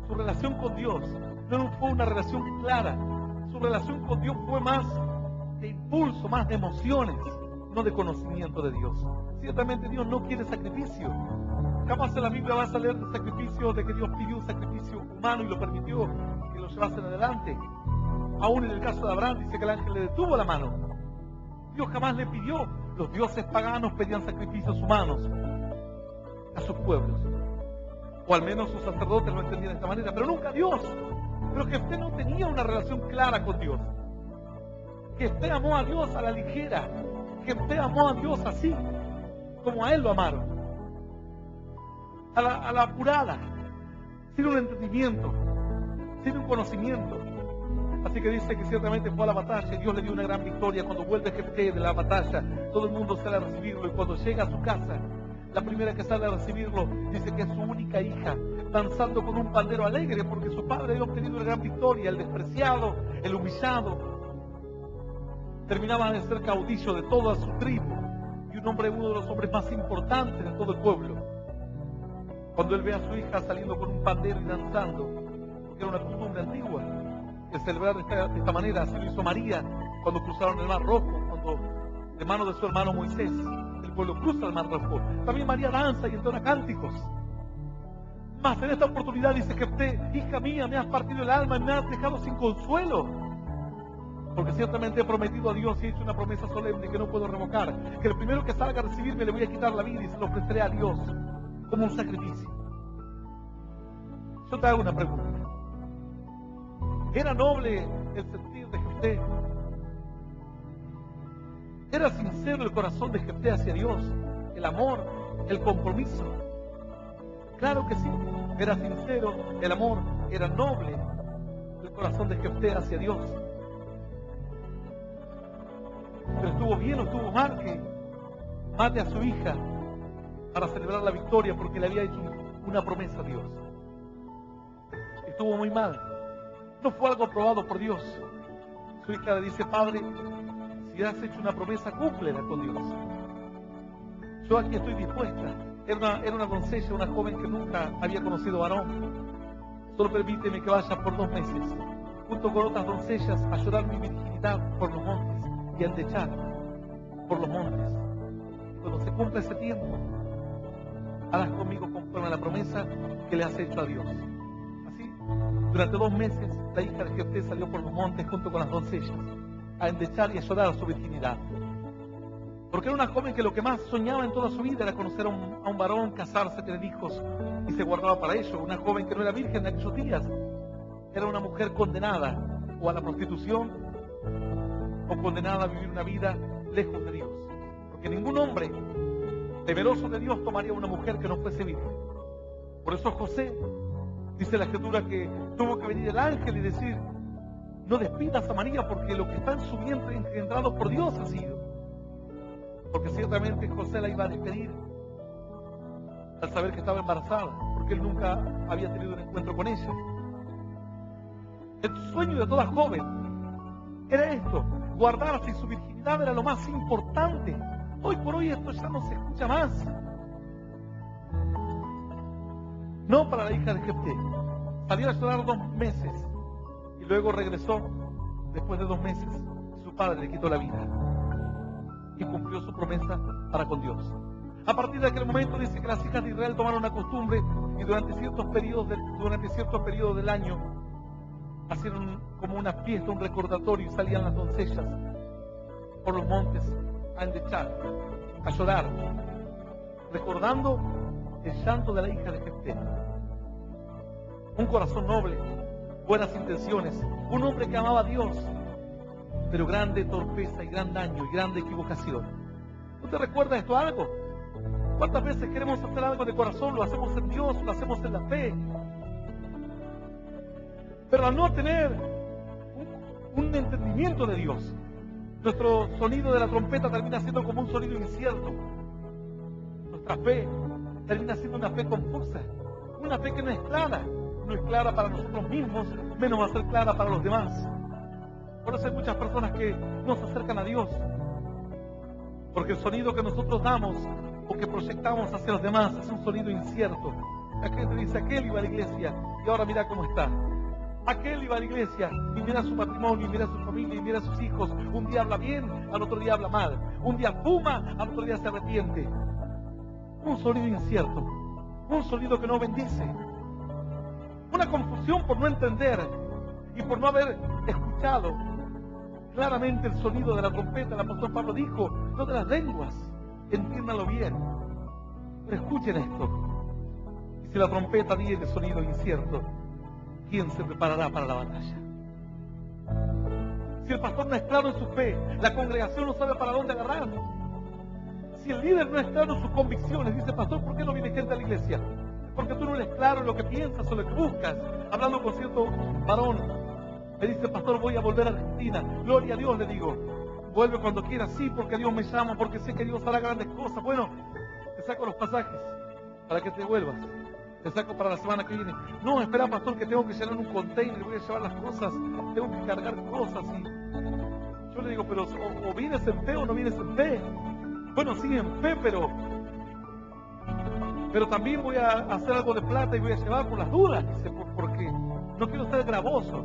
su relación con Dios no fue una relación clara. Su relación con Dios fue más de impulso, más de emociones, no de conocimiento de Dios. Ciertamente Dios no quiere sacrificio. Jamás en la Biblia vas a leer de sacrificio, de que Dios pidió un sacrificio humano y lo permitió que lo llevasen adelante. Aún en el caso de Abraham dice que el ángel le detuvo la mano. Dios jamás le pidió. Los dioses paganos pedían sacrificios humanos a sus pueblos. O al menos sus sacerdotes lo entendían de esta manera, pero nunca Dios. Pero Jefté no tenía una relación clara con Dios. Jefté amó a Dios a la ligera. Jefté amó a Dios así, como a él lo amaron. A la apurada, sin un entendimiento, sin un conocimiento. Así que dice que ciertamente fue a la batalla y Dios le dio una gran victoria. Cuando vuelve Jefté de la batalla, todo el mundo sale a recibirlo, y cuando llega a su casa, la primera que sale a recibirlo dice que es su única hija, danzando con un pandero alegre porque su padre había obtenido una gran victoria. El despreciado, el humillado, terminaba de ser caudillo de toda su tribu y uno de los hombres más importantes de todo el pueblo. Cuando él ve a su hija saliendo con un pandero y danzando, porque era una costumbre antigua, el celebrar de esta manera, así lo hizo María cuando cruzaron el Mar Rojo, cuando de mano de su hermano Moisés, el pueblo cruza el Mar Rojo. También María danza y entona cánticos. Mas en esta oportunidad dice Jefté: hija mía, me has partido el alma y me has dejado sin consuelo. Porque ciertamente he prometido a Dios y he hecho una promesa solemne que no puedo revocar, que el primero que salga a recibirme le voy a quitar la vida y se lo ofreceré a Dios como un sacrificio. Yo te hago una pregunta. ¿Era noble el sentir de Jefté? ¿Era sincero el corazón de Jefté hacia Dios? ¿El amor? ¿El compromiso? Claro que sí, era sincero el amor, era noble el corazón de Jefté hacia Dios. Pero estuvo bien o estuvo mal que mate a su hija para celebrar la victoria porque le había hecho una promesa a Dios. Estuvo muy mal. No fue algo aprobado por Dios. Su hija le dice: padre, si has hecho una promesa, cúmplela con Dios. Yo aquí estoy dispuesta. Era una doncella, una joven que nunca había conocido varón. Solo permíteme que vaya por 2 meses, junto con otras doncellas, a llorar mi virginidad por los montes y a endechar por los montes. Cuando se cumpla ese tiempo, harás conmigo conforme a la promesa que le has hecho a Dios. Así, durante 2 meses, la hija de Jefté salió por los montes junto con las doncellas, a endechar y a llorar su virginidad. Porque era una joven que lo que más soñaba en toda su vida era conocer a un varón, casarse, tener hijos, y se guardaba para ello. Una joven que no era virgen en aquellos días, era una mujer condenada o a la prostitución o condenada a vivir una vida lejos de Dios. Porque ningún hombre temeroso de Dios tomaría una mujer que no fuese virgen. Por eso José, dice la Escritura, que tuvo que venir el ángel y decir: no despidas a María, porque lo que está en su vientre engendrado por Dios ha sido. Porque ciertamente José la iba a despedir al saber que estaba embarazada, porque él nunca había tenido un encuentro con ella. El sueño de toda joven era esto: guardarse, y su virginidad era lo más importante. Hoy por hoy esto ya no se escucha más. No para la hija de Jefté. Salió a llorar 2 meses y luego regresó después de 2 meses. Su padre le quitó la vida y cumplió su promesa para con Dios. A partir de aquel momento dice que las hijas de Israel tomaron una costumbre y durante ciertos periodos del año hacían como una fiesta, un recordatorio, y salían las doncellas por los montes a endechar, a llorar, recordando el llanto de la hija de Jefté. Un corazón noble, buenas intenciones, un hombre que amaba a Dios, pero grande torpeza y gran daño y grande equivocación. ¿No te recuerda esto algo? ¿Cuántas veces queremos hacer algo de corazón? Lo hacemos en Dios, lo hacemos en la fe, pero al no tener un entendimiento de Dios, nuestro sonido de la trompeta termina siendo como un sonido incierto. Nuestra fe termina siendo una fe confusa, una fe que no es clara para nosotros mismos, menos va a ser clara para los demás. Por eso hay muchas personas que no se acercan a Dios, porque el sonido que nosotros damos o que proyectamos hacia los demás es un sonido incierto. La gente dice: aquel iba a la iglesia y ahora mira cómo está. Aquel iba a la iglesia y mira su matrimonio, y mira su familia, y mira sus hijos. Un día habla bien, al otro día habla mal. Un día fuma, al otro día se arrepiente. Un sonido incierto, un sonido que no bendice. Una confusión por no entender y por no haber escuchado claramente el sonido de la trompeta. El apóstol Pablo dijo: no de las lenguas, entiéndanlo bien. Pero escuchen esto: y si la trompeta diera sonido incierto, ¿quién se preparará para la batalla? Si el pastor no es claro en su fe, la congregación no sabe para dónde agarrar. Si el líder no es claro en sus convicciones, dice, pastor, ¿por qué no viene gente a la iglesia? Porque tú no eres claro en lo que piensas o lo que buscas. Hablando con cierto varón, me dice, pastor, voy a volver a Argentina. Gloria a Dios, le digo. Vuelve cuando quieras, sí, porque Dios me llama, porque sé que Dios hará grandes cosas. Bueno, te saco los pasajes para que te vuelvas. Te saco para la semana que viene. No, espera, pastor, que tengo que llenar un container, voy a llevar las cosas, tengo que cargar cosas. Y yo le digo, pero o vienes en fe o no vienes en fe. Bueno, sí, en fe, pero también voy a hacer algo de plata y voy a llevar por las dudas, dice, porque no quiero ser gravoso.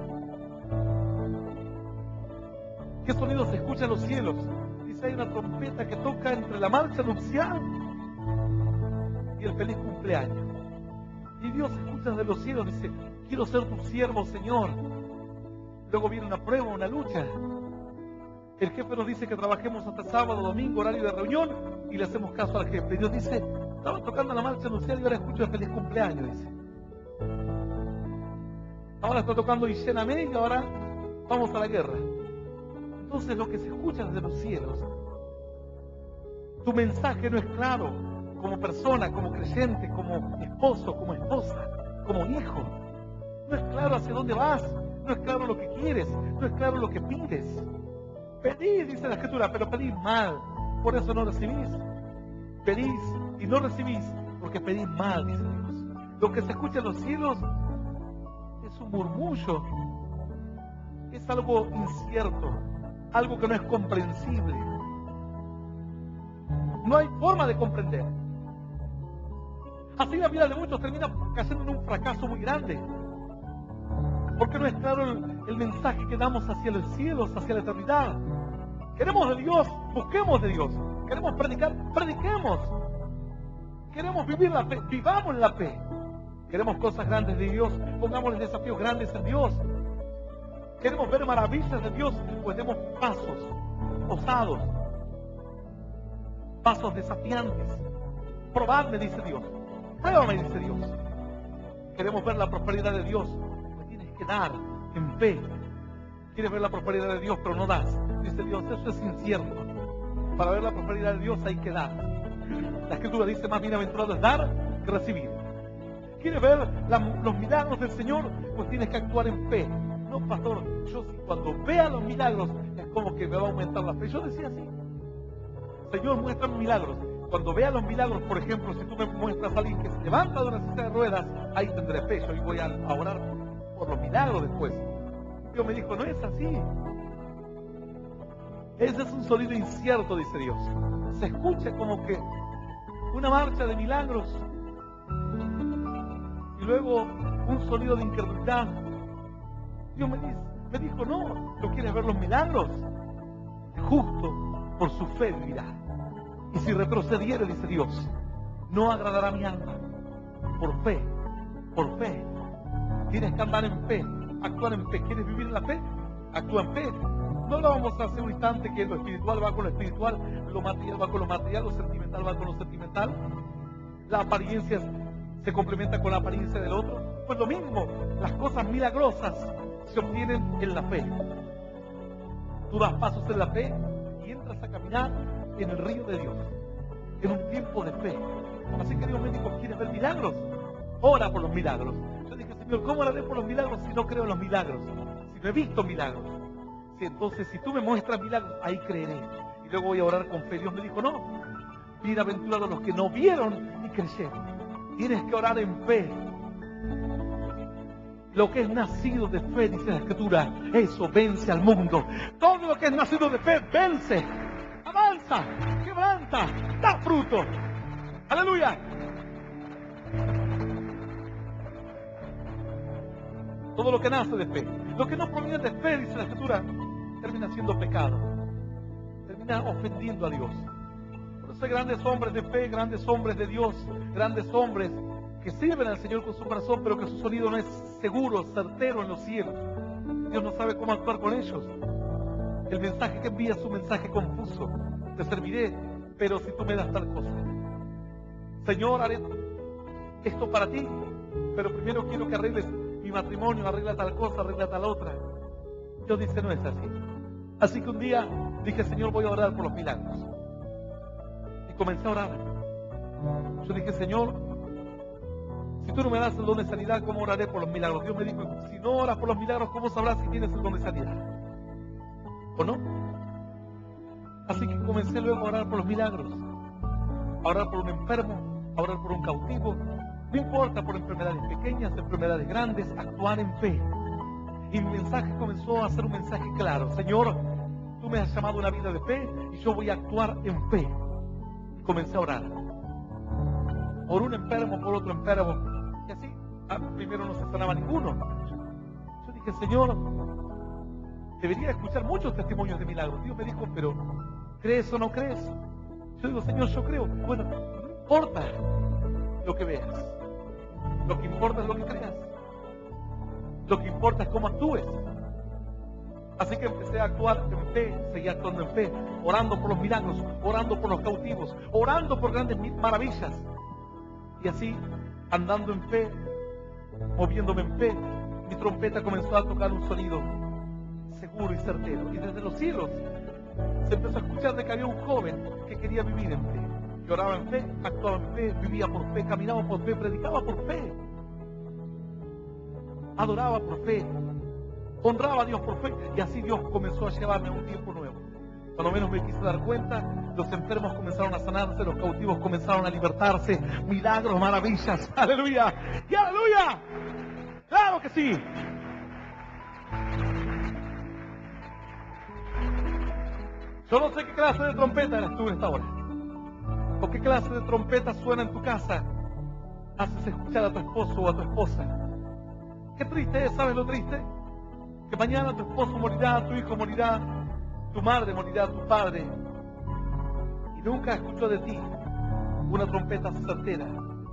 ¿Qué sonido se escucha en los cielos? Dice, hay una trompeta que toca entre la marcha nupcial y el feliz cumpleaños. Y Dios escucha desde los cielos, dice, quiero ser tu siervo, Señor. Luego viene una prueba, una lucha. El jefe nos dice que trabajemos hasta sábado, domingo, horario de reunión, y le hacemos caso al jefe. Y Dios dice, estaba tocando la marcha nupcial y ahora escucho el feliz cumpleaños, dice. Ahora está tocando Ishenamé y ahora vamos a la guerra. Entonces lo que se escucha desde los cielos, tu mensaje no es claro como persona, como creyente, como esposo, como esposa, como hijo. No es claro hacia dónde vas, no es claro lo que quieres, no es claro lo que pides. Pedís, dice la Escritura, pero pedís mal, por eso no recibís. Pedís y no recibís porque pedís mal, dice Dios. Lo que se escucha en los cielos es un murmullo, es algo incierto, algo que no es comprensible. No hay forma de comprender. Así la vida de muchos termina cayendo en un fracaso muy grande, porque no es claro el mensaje que damos hacia los cielos, hacia la eternidad. Queremos de Dios, busquemos de Dios. Queremos predicar, prediquemos. Queremos vivir la fe, vivamos la fe. Queremos cosas grandes de Dios, pongámosle desafíos grandes en Dios. Queremos ver maravillas de Dios, pues demos pasos osados, pasos desafiantes. Probadme, dice Dios. Pruébame, dice Dios. Queremos ver la prosperidad de Dios, pues tienes que dar en fe. Quieres ver la prosperidad de Dios, pero no das. Dice Dios, eso es incierto. Para ver la prosperidad de Dios hay que dar. La Escritura dice, más bienaventurado es dar que recibir. ¿Quieres ver los milagros del Señor? Pues tienes que actuar en fe. No, pastor, yo cuando vea los milagros es como que me va a aumentar la fe. Yo decía así, Señor, muéstrame milagros. Cuando vea los milagros, por ejemplo, si tú me muestras a alguien que se levanta de una silla de ruedas, ahí tendré fe. Yo voy a orar por los milagros después. Dios me dijo, no es así. Ese es un sonido incierto, dice Dios. Se escucha como que una marcha de milagros y luego un sonido de incredulidad. Dios me dijo, no, ¿no quieres ver los milagros? El justo por su fe vivirá. Y si retrocediere, dice Dios, no agradará mi alma. Por fe, por fe. Tienes que andar en fe, actuar en fe. ¿Quieres vivir en la fe? Actúa en fe. No hablábamos hace un instante que lo espiritual va con lo espiritual, lo material va con lo material, lo sentimental va con lo sentimental. La apariencia se complementa con la apariencia del otro. Pues lo mismo, las cosas milagrosas se obtienen en la fe. Tú das pasos en la fe y entras a caminar en el río de Dios, en un tiempo de fe. Así que Dios me dijo, ¿quieres ver milagros? Ora por los milagros. Yo dije, Señor, ¿cómo oraré por los milagros si no creo en los milagros? Si no he visto milagros. Sí, entonces, si tú me muestras milagros, ahí creeré. Y luego voy a orar con fe. Dios me dijo, no, bienaventurados los que no vieron y creyeron. Tienes que orar en fe. Lo que es nacido de fe, dice la Escritura, eso vence al mundo. Todo lo que es nacido de fe, vence. Avanza, quebranta, da fruto. Aleluya. Todo lo que nace de fe. Lo que no proviene de fe, dice la Escritura, termina siendo pecado. Termina ofendiendo a Dios. Por eso hay grandes hombres de fe, grandes hombres de Dios, grandes hombres que sirven al Señor con su corazón, pero que su sonido no es seguro, certero en los cielos. Dios no sabe cómo actuar con ellos. El mensaje que envía es un mensaje confuso. Te serviré, pero si tú me das tal cosa. Señor, haré esto para ti, pero primero quiero que arregles mi matrimonio, arregla tal cosa, arregla tal otra. Dios dice, no es así. Así que un día dije, Señor, voy a orar por los milagros. Y comencé a orar. Yo dije, Señor, si tú no me das el don de sanidad, ¿cómo oraré por los milagros? Dios me dijo, si no oras por los milagros, ¿cómo sabrás si tienes el don de sanidad? ¿O no? Así que comencé luego a orar por los milagros, a orar por un enfermo, a orar por un cautivo. No importa, por enfermedades pequeñas, enfermedades grandes, actuar en fe. Y mi mensaje comenzó a ser un mensaje claro. Señor, tú me has llamado a una vida de fe y yo voy a actuar en fe. Y comencé a orar. Por un enfermo, por otro enfermo. Y así, primero no se sanaba ninguno. Yo dije, Señor, debería escuchar muchos testimonios de milagros. Dios me dijo, pero ¿crees o no crees? Yo digo, Señor, yo creo. Bueno, no importa lo que veas. Lo que importa es lo que creas. Lo que importa es cómo actúes. Así que empecé a actuar en fe, seguí actuando en fe, orando por los milagros, orando por los cautivos, orando por grandes maravillas. Y así, andando en fe, moviéndome en fe, mi trompeta comenzó a tocar un sonido seguro y certero. Y desde los cielos se empezó a escuchar de que había un joven que quería vivir en fe. Que oraba en fe, actuaba en fe, vivía por fe, caminaba por fe, predicaba por fe. Adoraba por fe, honraba a Dios por fe, y así Dios comenzó a llevarme a un tiempo nuevo. Cuando menos me quise dar cuenta, los enfermos comenzaron a sanarse, los cautivos comenzaron a libertarse, milagros, maravillas, aleluya, y aleluya, claro que sí. Yo no sé qué clase de trompeta eres tú en esta hora, o qué clase de trompeta suena en tu casa, haces escuchar a tu esposo o a tu esposa. Qué triste es, ¿sabes lo triste? Que mañana tu esposo morirá, tu hijo morirá, tu madre morirá, tu padre. Y nunca escuchó de ti una trompeta certera,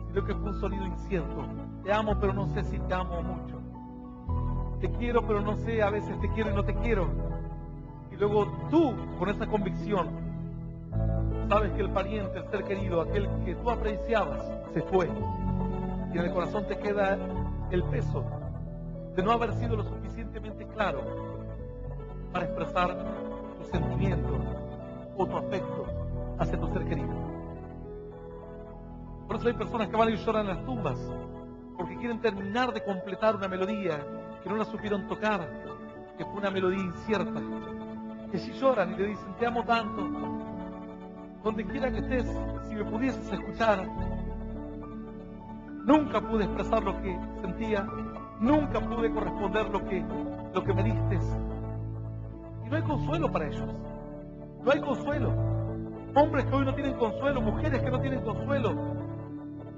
sino que fue un sonido incierto. Te amo, pero no sé si te amo mucho. Te quiero, pero no sé, a veces te quiero y no te quiero. Y luego tú, con esa convicción, sabes que el pariente, el ser querido, aquel que tú apreciabas, se fue. Y en el corazón te queda el peso de no haber sido lo suficientemente claro para expresar tu sentimiento o tu afecto hacia tu ser querido. Por eso hay personas que van y lloran en las tumbas, porque quieren terminar de completar una melodía que no la supieron tocar, que fue una melodía incierta. Que si lloran y le dicen, te amo tanto, donde quiera que estés, si me pudieses escuchar, nunca pude expresar lo que sentía, nunca pude corresponder lo que me diste. Y no hay consuelo para ellos. No hay consuelo. Hombres que hoy no tienen consuelo, mujeres que no tienen consuelo,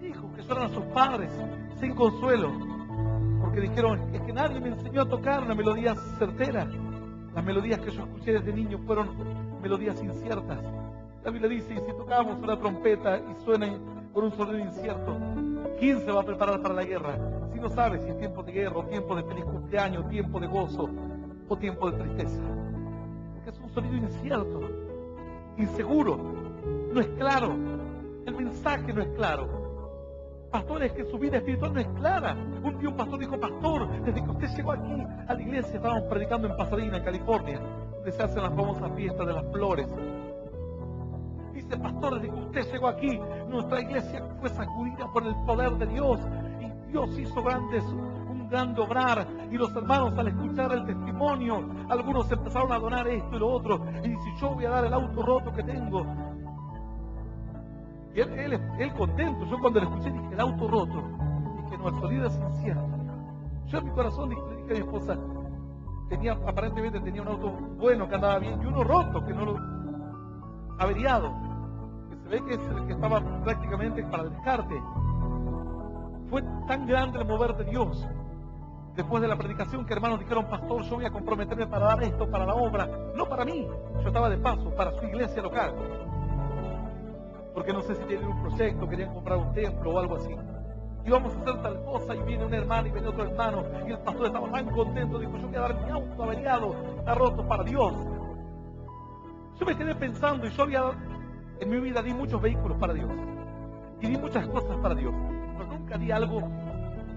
hijos que lloran a sus padres sin consuelo, porque dijeron, es que nadie me enseñó a tocar una melodía certera. Las melodías que yo escuché desde niño fueron melodías inciertas. La Biblia dice, y si tocamos una trompeta y suena con un sonido incierto, ¿quién se va a preparar para la guerra? Si no sabe si es tiempo de guerra, o tiempo de feliz cumpleaños, tiempo de gozo, o tiempo de tristeza. Porque es un sonido incierto, inseguro, no es claro, el mensaje no es claro. Pastores que su vida espiritual no es clara. Un día un pastor dijo, pastor, desde que usted llegó aquí a la iglesia, estábamos predicando en Pasadena, California, donde se hacen las famosas fiestas de las flores. Dice, pastor, desde que usted llegó aquí, nuestra iglesia fue sacudida por el poder de Dios, y Dios hizo un gran obrar, y los hermanos al escuchar el testimonio, algunos empezaron a donar esto y lo otro, y dice, yo voy a dar el auto roto que tengo. Y él contento. Yo cuando lo escuché dije, el auto roto. Dije, no, el sonido es incierto. Yo en mi corazón le dije a mi esposa, aparentemente tenía un auto bueno que andaba bien, y uno roto, que no lo averiado, que se ve que es el que estaba prácticamente para el descarte. Fue tan grande el mover de Dios después de la predicación que hermanos dijeron, pastor, yo voy a comprometerme para dar esto para la obra, no para mí, yo estaba de paso, para su iglesia local. Porque no sé si tienen un proyecto, querían comprar un templo o algo así. Íbamos a hacer tal cosa y viene un hermano y viene otro hermano, y el pastor estaba tan contento, dijo, yo voy a dar mi auto averiado, está roto para Dios. Yo me quedé pensando, y yo en mi vida di muchos vehículos para Dios, y di muchas cosas para Dios, pero nunca di algo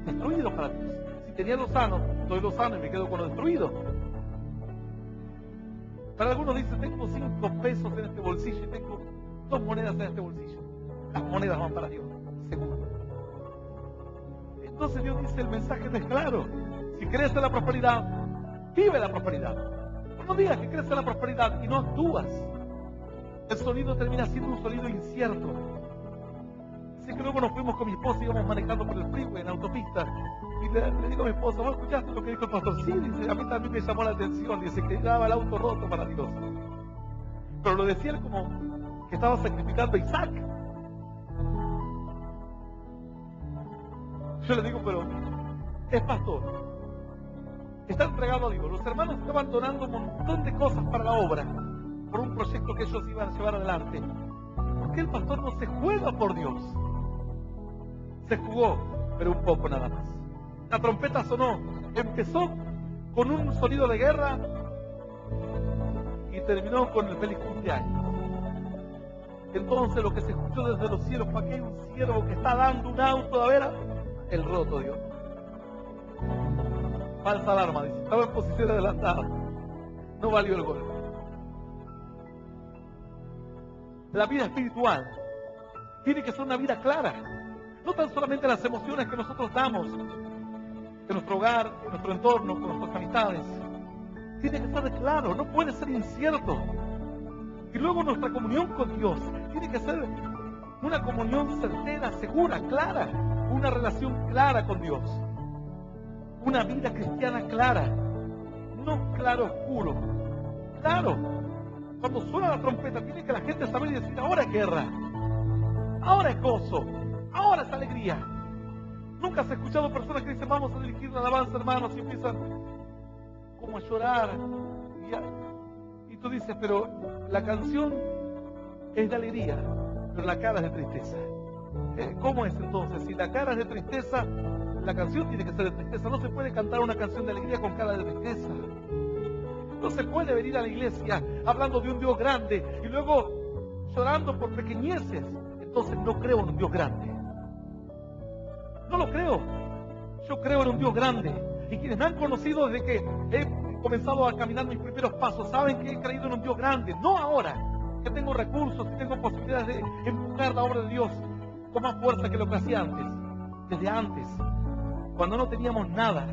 destruido para Dios. Si tenía lo sano, doy lo sano y me quedo con lo destruido. Para algunos dicen, tengo 5 pesos en este bolsillo y tengo 2 monedas en este bolsillo. Las monedas van para Dios, seguro. Entonces Dios dice, el mensaje no es claro. Si crees en la prosperidad, vive la prosperidad. Pero no digas que crees en la prosperidad y no actúas. El sonido termina siendo un sonido incierto. Así que luego nos fuimos con mi esposa y íbamos manejando por el freeway en la autopista. Y le digo a mi esposa, ¿vos escuchaste lo que dijo el pastor? Sí, dice, a mí también me llamó la atención. Dice que daba el auto roto para Dios. Pero lo decía él como que estaba sacrificando a Isaac. Yo le digo, pero es pastor. Está entregado a Dios. Los hermanos estaban donando un montón de cosas para la obra, por un proyecto que ellos iban a llevar adelante. ¿Por qué el pastor no se juega por Dios? Se jugó, pero un poco nada más. La trompeta sonó, empezó con un sonido de guerra y terminó con el feliz cumpleaños. Entonces lo que se escuchó desde los cielos fue que hay un siervo que está dando un auto, a ver, el roto, Dios. Falsa alarma, dice, estaba en posición adelantada. No valió el golpe. La vida espiritual tiene que ser una vida clara. No tan solamente las emociones que nosotros damos en nuestro hogar, en nuestro entorno, con nuestras amistades. Tiene que ser claro, no puede ser incierto. Y luego nuestra comunión con Dios tiene que ser una comunión certera, segura, clara. Una relación clara con Dios. Una vida cristiana clara. No claro oscuro. Claro. Cuando suena la trompeta tiene que la gente saber y decir, ahora es guerra. Ahora es gozo. Ahora es alegría. Nunca has escuchado personas que dicen, vamos a dirigir la alabanza, hermanos, y empiezan como a llorar. Y tú dices, pero la canción es de alegría, pero la cara es de tristeza. ¿Cómo es entonces? Si la cara es de tristeza, la canción tiene que ser de tristeza. No se puede cantar una canción de alegría con cara de tristeza. No se puede venir a la iglesia hablando de un Dios grande y luego llorando por pequeñeces. Entonces no creo en un Dios grande. No lo creo. Yo creo en un Dios grande. Y quienes me han conocido desde que he comenzado a caminar mis primeros pasos saben que he creído en un Dios grande. No ahora, que tengo recursos y tengo posibilidades de empujar la obra de Dios con más fuerza que lo que hacía antes. Desde antes, cuando no teníamos nada,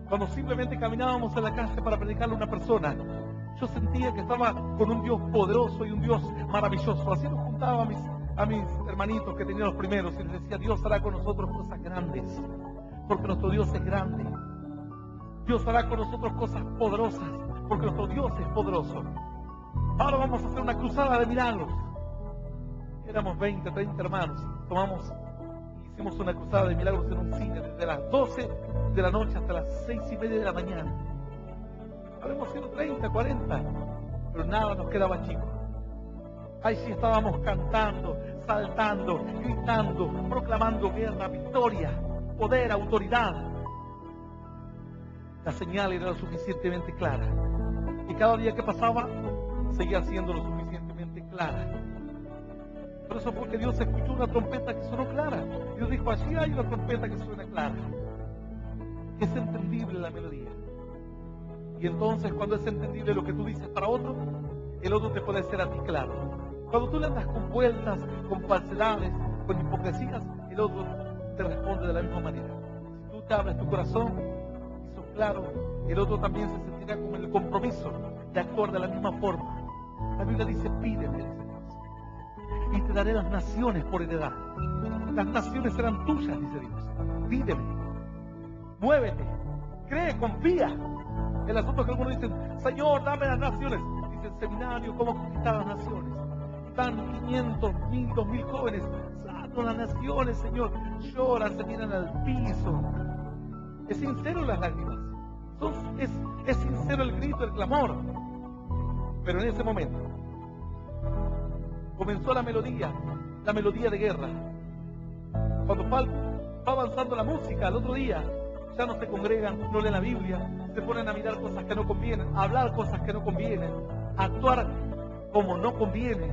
cuando simplemente caminábamos en la calle para predicarle a una persona, yo sentía que estaba con un Dios poderoso y un Dios maravilloso. Así nos juntaba a mis hermanitos que tenían los primeros y les decía, Dios hará con nosotros cosas grandes, porque nuestro Dios es grande. Dios hará con nosotros cosas poderosas, porque nuestro Dios es poderoso. Ahora vamos a hacer una cruzada de milagros. Éramos 20, 30 hermanos. Hicimos una cruzada de milagros en un cine desde las 12 de la noche hasta las 6:30 de la mañana. Habremos sido 30, 40, pero nada nos quedaba chico. Ahí sí estábamos cantando, saltando, gritando, proclamando guerra, victoria, poder, autoridad. La señal era lo suficientemente clara. Y cada día que pasaba, seguía siendo lo suficientemente clara. Por eso fue que Dios escuchó una trompeta que sonó clara. Dios dijo, allí hay una trompeta que suena clara. Que es entendible la melodía. Y entonces cuando es entendible lo que tú dices para otro, el otro te puede ser a ti claro. Cuando tú le andas con vueltas, con falsedades, con hipocresías, el otro te responde de la misma manera. Si tú te abres tu corazón y sos claro, el otro también se sentirá con el compromiso de actuar de la misma forma. La Biblia dice, pídeme, dice Dios, y te daré las naciones por heredad. Las naciones serán tuyas, dice Dios. Pídeme, muévete, cree, confía. El asunto es que algunos dicen, Señor, dame las naciones. Dice el seminario, ¿cómo conquistar las naciones? Están 500, 1000, 2000 jóvenes, santo las naciones, Señor. Lloran, se tiran al piso. Es sincero las lágrimas. Es sincero el grito, el clamor. Pero en ese momento comenzó la melodía de guerra. Cuando va avanzando la música, al otro día ya no se congregan, no leen la Biblia, se ponen a mirar cosas que no convienen, a hablar cosas que no convienen, a actuar como no conviene.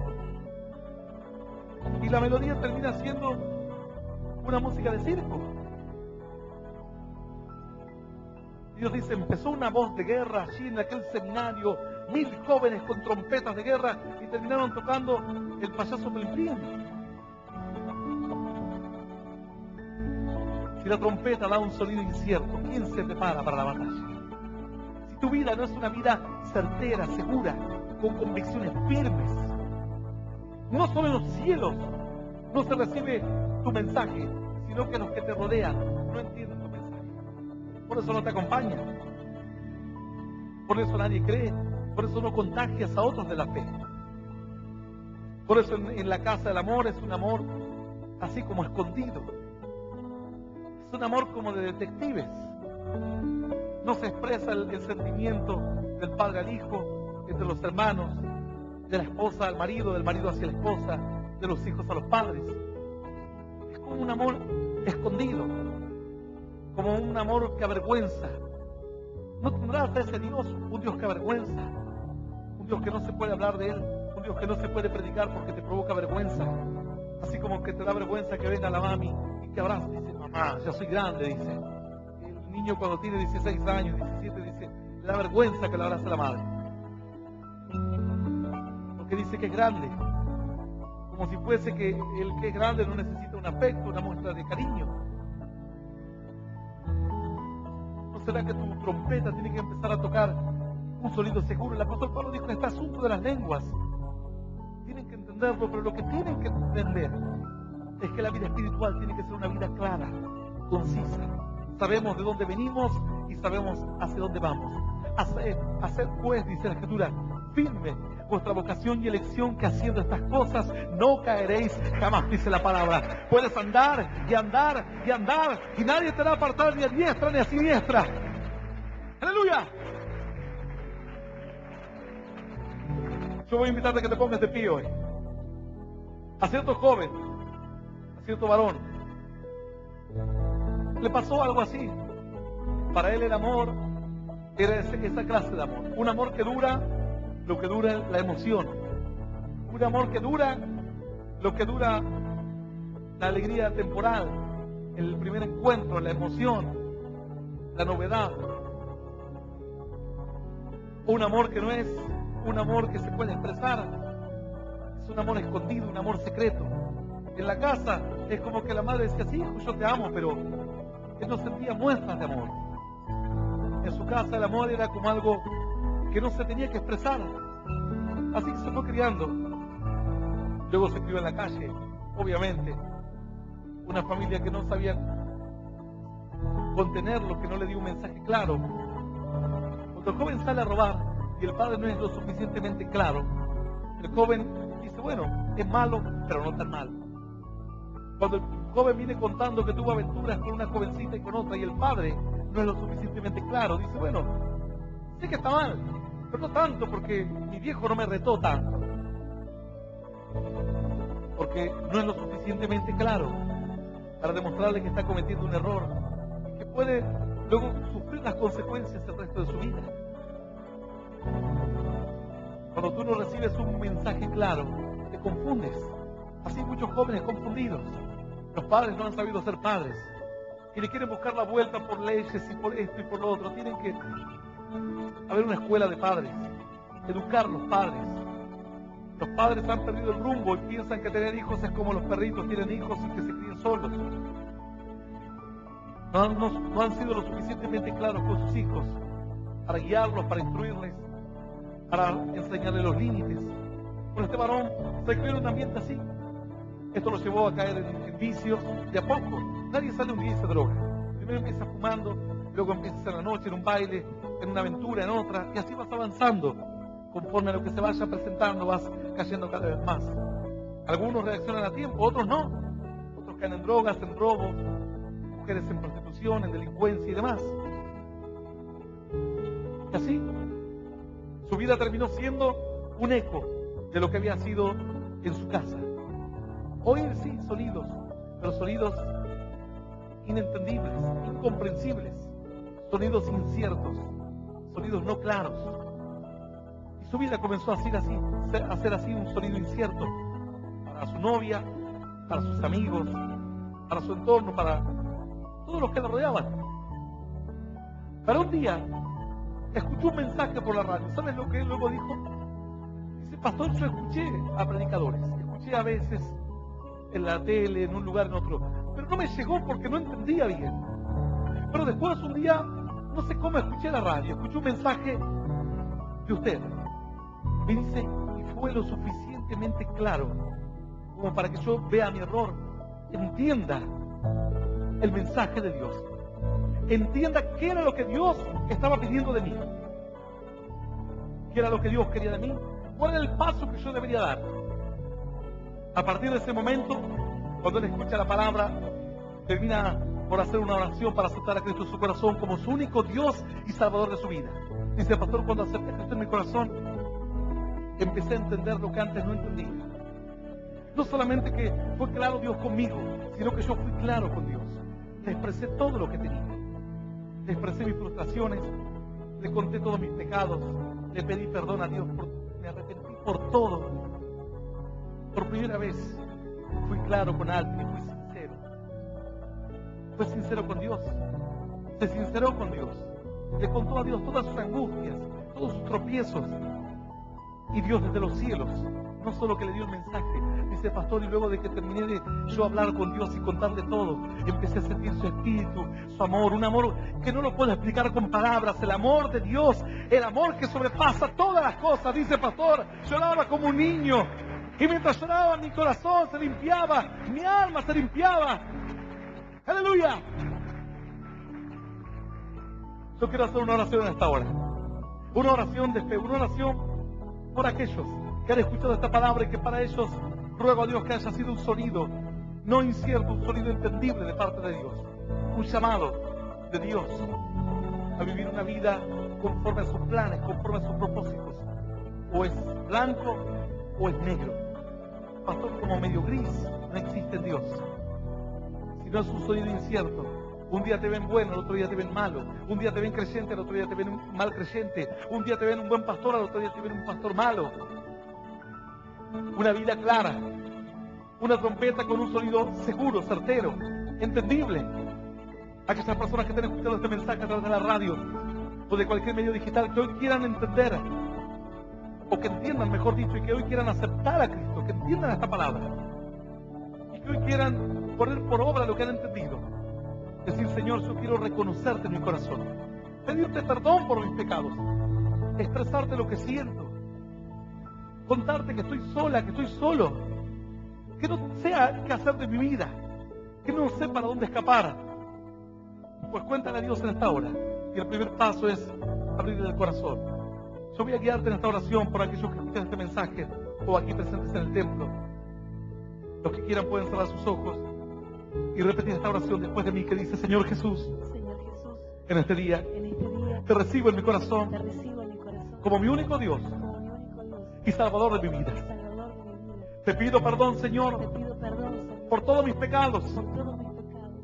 Y la melodía termina siendo una música de circo. Dios dice, empezó una voz de guerra allí en aquel seminario, 1000 jóvenes con trompetas de guerra y terminaron tocando el payaso del infierno. Si la trompeta da un sonido incierto, ¿quién se prepara para la batalla? Si tu vida no es una vida certera, segura, con convicciones firmes, no solo en los cielos no se recibe tu mensaje, sino que los que te rodean no entienden tu mensaje. Por eso no te acompañan. Por eso nadie cree. Por eso no contagias a otros de la fe. Por eso en la casa del amor es un amor así como escondido. Es un amor como de detectives. No se expresa el sentimiento del padre al hijo, entre los hermanos, de la esposa al marido, del marido hacia la esposa, de los hijos a los padres. Es como un amor escondido, como un amor que avergüenza. No tendrás a ese Dios, un Dios que avergüenza, un Dios que no se puede hablar de Él, un Dios que no se puede predicar porque te provoca vergüenza. Así como que te da vergüenza que venga la mami y te abrace, dice, mamá, ya soy grande, dice. El niño cuando tiene 16 años, 17, dice, le da vergüenza que le abrace la madre. Porque dice que es grande. Como si fuese que el que es grande no necesita un afecto, una muestra de cariño. ¿No será que tu trompeta tiene que empezar a tocar un sonido seguro? El apóstol Pablo dijo, este asunto de las lenguas, tienen que entenderlo, pero lo que tienen que entender es que la vida espiritual tiene que ser una vida clara, concisa. Sabemos de dónde venimos y sabemos hacia dónde vamos. Haced pues, dice la Escritura, firme vuestra vocación y elección, que haciendo estas cosas no caeréis jamás, dice la palabra. Puedes andar y andar y andar y nadie te va a apartar ni a diestra ni a siniestra. ¡Aleluya! Yo voy a invitarte a que te pongas de pie hoy. A cierto joven, a cierto varón, le pasó algo así. Para él el amor era esa clase de amor. Un amor que dura lo que dura la emoción. Un amor que dura lo que dura la alegría temporal, el primer encuentro, la emoción, la novedad. Un amor que no es un amor que se puede expresar, es un amor escondido, un amor secreto. En la casa es como que la madre decía, sí, hijo, yo te amo, pero él no sentía muestras de amor. En su casa el amor era como algo que no se tenía que expresar. Así que se fue criando. Luego se crió en la calle, obviamente. Una familia que no sabía contenerlo, que no le dio un mensaje claro. Cuando el joven sale a robar y el padre no es lo suficientemente claro, el joven dice, bueno, es malo, pero no tan malo. Cuando el joven viene contando que tuvo aventuras con una jovencita y con otra, y el padre no es lo suficientemente claro, dice, bueno, sé que está mal, pero no tanto, porque mi viejo no me retó tanto. Porque no es lo suficientemente claro para demostrarle que está cometiendo un error, que puede luego sufrir las consecuencias el resto de su vida. Cuando tú no recibes un mensaje claro, te confundes. Así muchos jóvenes confundidos. Los padres no han sabido ser padres y le quieren buscar la vuelta por leyes y por esto y por lo otro. Tienen que haber una escuela de padres, educar los padres. Los padres han perdido el rumbo y piensan que tener hijos es como los perritos tienen hijos y que se críen solos. No han sido lo suficientemente claros con sus hijos para guiarlos, para instruirles, para enseñarles los límites. Bueno, este varón se crió en un ambiente así. Esto lo llevó a caer en vicios de a poco. Nadie sale un día y se droga. Primero empieza fumando, luego empiezas en la noche, en un baile, en una aventura, en otra, y así vas avanzando. Conforme a lo que se vaya presentando, vas cayendo cada vez más. Algunos reaccionan a tiempo, otros no. Otros caen en drogas, en robos, mujeres en prostitución, en delincuencia y demás. Y así, su vida terminó siendo un eco de lo que había sido en su casa. Oír sí sonidos, pero sonidos inentendibles, incomprensibles, sonidos inciertos, sonidos no claros. Y su vida comenzó a ser así un sonido incierto para su novia, para sus amigos, para su entorno, para todos los que la rodeaban. Pero un día escuchó un mensaje por la radio. ¿Sabes lo que él luego dijo? Dice, pastor, yo escuché a predicadores, escuché a veces en la tele, en un lugar, en otro, pero no me llegó porque no entendía bien. Pero después un día, no sé cómo, escuché la radio, escuché un mensaje de usted. Me dice, y fue lo suficientemente claro como para que yo vea mi error, entienda el mensaje de Dios, entienda qué era lo que Dios estaba pidiendo de mí, qué era lo que Dios quería de mí, cuál era el paso que yo debería dar. A partir de ese momento, cuando él escucha la palabra, termina por hacer una oración para aceptar a Cristo en su corazón como su único Dios y Salvador de su vida. Dice, pastor, cuando acepté a Cristo en mi corazón, empecé a entender lo que antes no entendía. No solamente que fue claro Dios conmigo, sino que yo fui claro con Dios. Le expresé todo lo que tenía. Le expresé mis frustraciones, le conté todos mis pecados, le pedí perdón a Dios, me arrepentí por todo. Por primera vez fui claro con alguien, fui sincero. Fue sincero con Dios. Se sinceró con Dios. Le contó a Dios todas sus angustias, todos sus tropiezos. Y Dios desde los cielos, no solo que le dio el mensaje, dice, pastor, y luego de que terminé de yo hablar con Dios y contarle todo, empecé a sentir su espíritu, su amor, un amor que no lo puedo explicar con palabras, el amor de Dios, el amor que sobrepasa todas las cosas. Dice, pastor, lloraba como un niño, y mientras lloraba mi corazón se limpiaba, mi alma se limpiaba. ¡Aleluya! Yo quiero hacer una oración en esta hora, una oración de fe, una oración por aquellos que han escuchado esta palabra y que para ellos ruego a Dios que haya sido un sonido no incierto, un sonido entendible de parte de Dios, un llamado de Dios a vivir una vida conforme a sus planes, conforme a sus propósitos. O es blanco o es negro. Pastor, como medio gris no existe en Dios, sino es un sonido incierto. Un día te ven bueno, al otro día te ven malo. Un día te ven creyente, al otro día te ven un mal creyente. Un día te ven un buen pastor, al otro día te ven un pastor malo. Una vida clara. Una trompeta con un sonido seguro, certero, entendible. Aquellas personas que estén escuchando este mensaje a través de la radio o de cualquier medio digital que hoy quieran entender, o que entiendan, mejor dicho, y que hoy quieran aceptar a Cristo, que entiendan esta palabra y que hoy quieran poner por obra lo que han entendido. Decir, Señor, yo quiero reconocerte en mi corazón, pedirte perdón por mis pecados, expresarte lo que siento, contarte que estoy sola, que estoy solo, que no sé qué hacer de mi vida, que no sé para dónde escapar. Pues cuéntale a Dios en esta hora, y el primer paso es abrirle el corazón. Yo voy a guiarte en esta oración por aquellos que escuchan este mensaje o aquí presentes en el templo. Los que quieran pueden cerrar sus ojos y repetir esta oración después de mí, que dice, Señor Jesús, en este día te recibo en mi corazón como mi único Dios y Salvador de mi vida. Te pido perdón, Señor, por todos mis pecados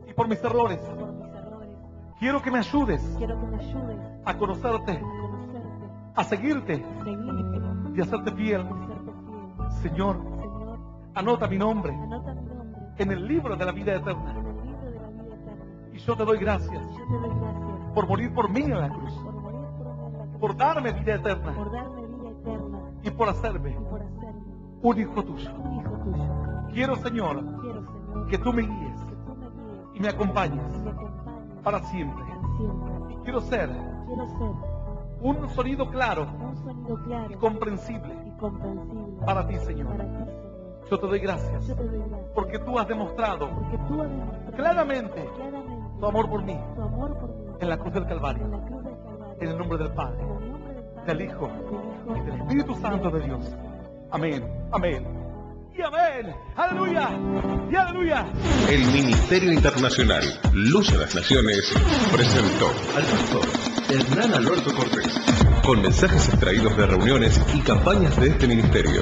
y por mis errores. Quiero que me ayudes a conocerte, a seguirte y a hacerte fiel. Señor, anota mi nombre en el libro de la vida eterna. Y yo te doy gracias por morir por mí en la cruz, por darme vida eterna y por hacerme un hijo tuyo. Quiero, Señor, que tú me guíes y me acompañes para siempre. Y quiero ser un sonido claro y comprensible para ti, Señor. Yo te doy gracias porque tú has demostrado claramente tu amor por mí en la cruz del Calvario, en el nombre del Padre, del Hijo y del Espíritu Santo de Dios. Amén, amén y amén. Aleluya y aleluya. El Ministerio Internacional Luz a las Naciones presentó al pastor Hernán Alberto Cortés con mensajes extraídos de reuniones y campañas de este ministerio.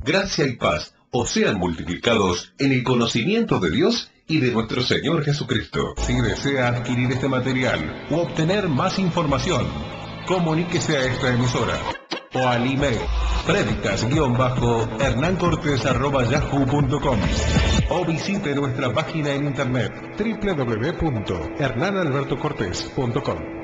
Gracia y paz os sean multiplicados en el conocimiento de Dios y de nuestro Señor Jesucristo. Si desea adquirir este material u obtener más información, comuníquese a esta emisora o al email predicas_hernancortes@yahoo.com o visite nuestra página en internet www.hernanalbertocortes.com.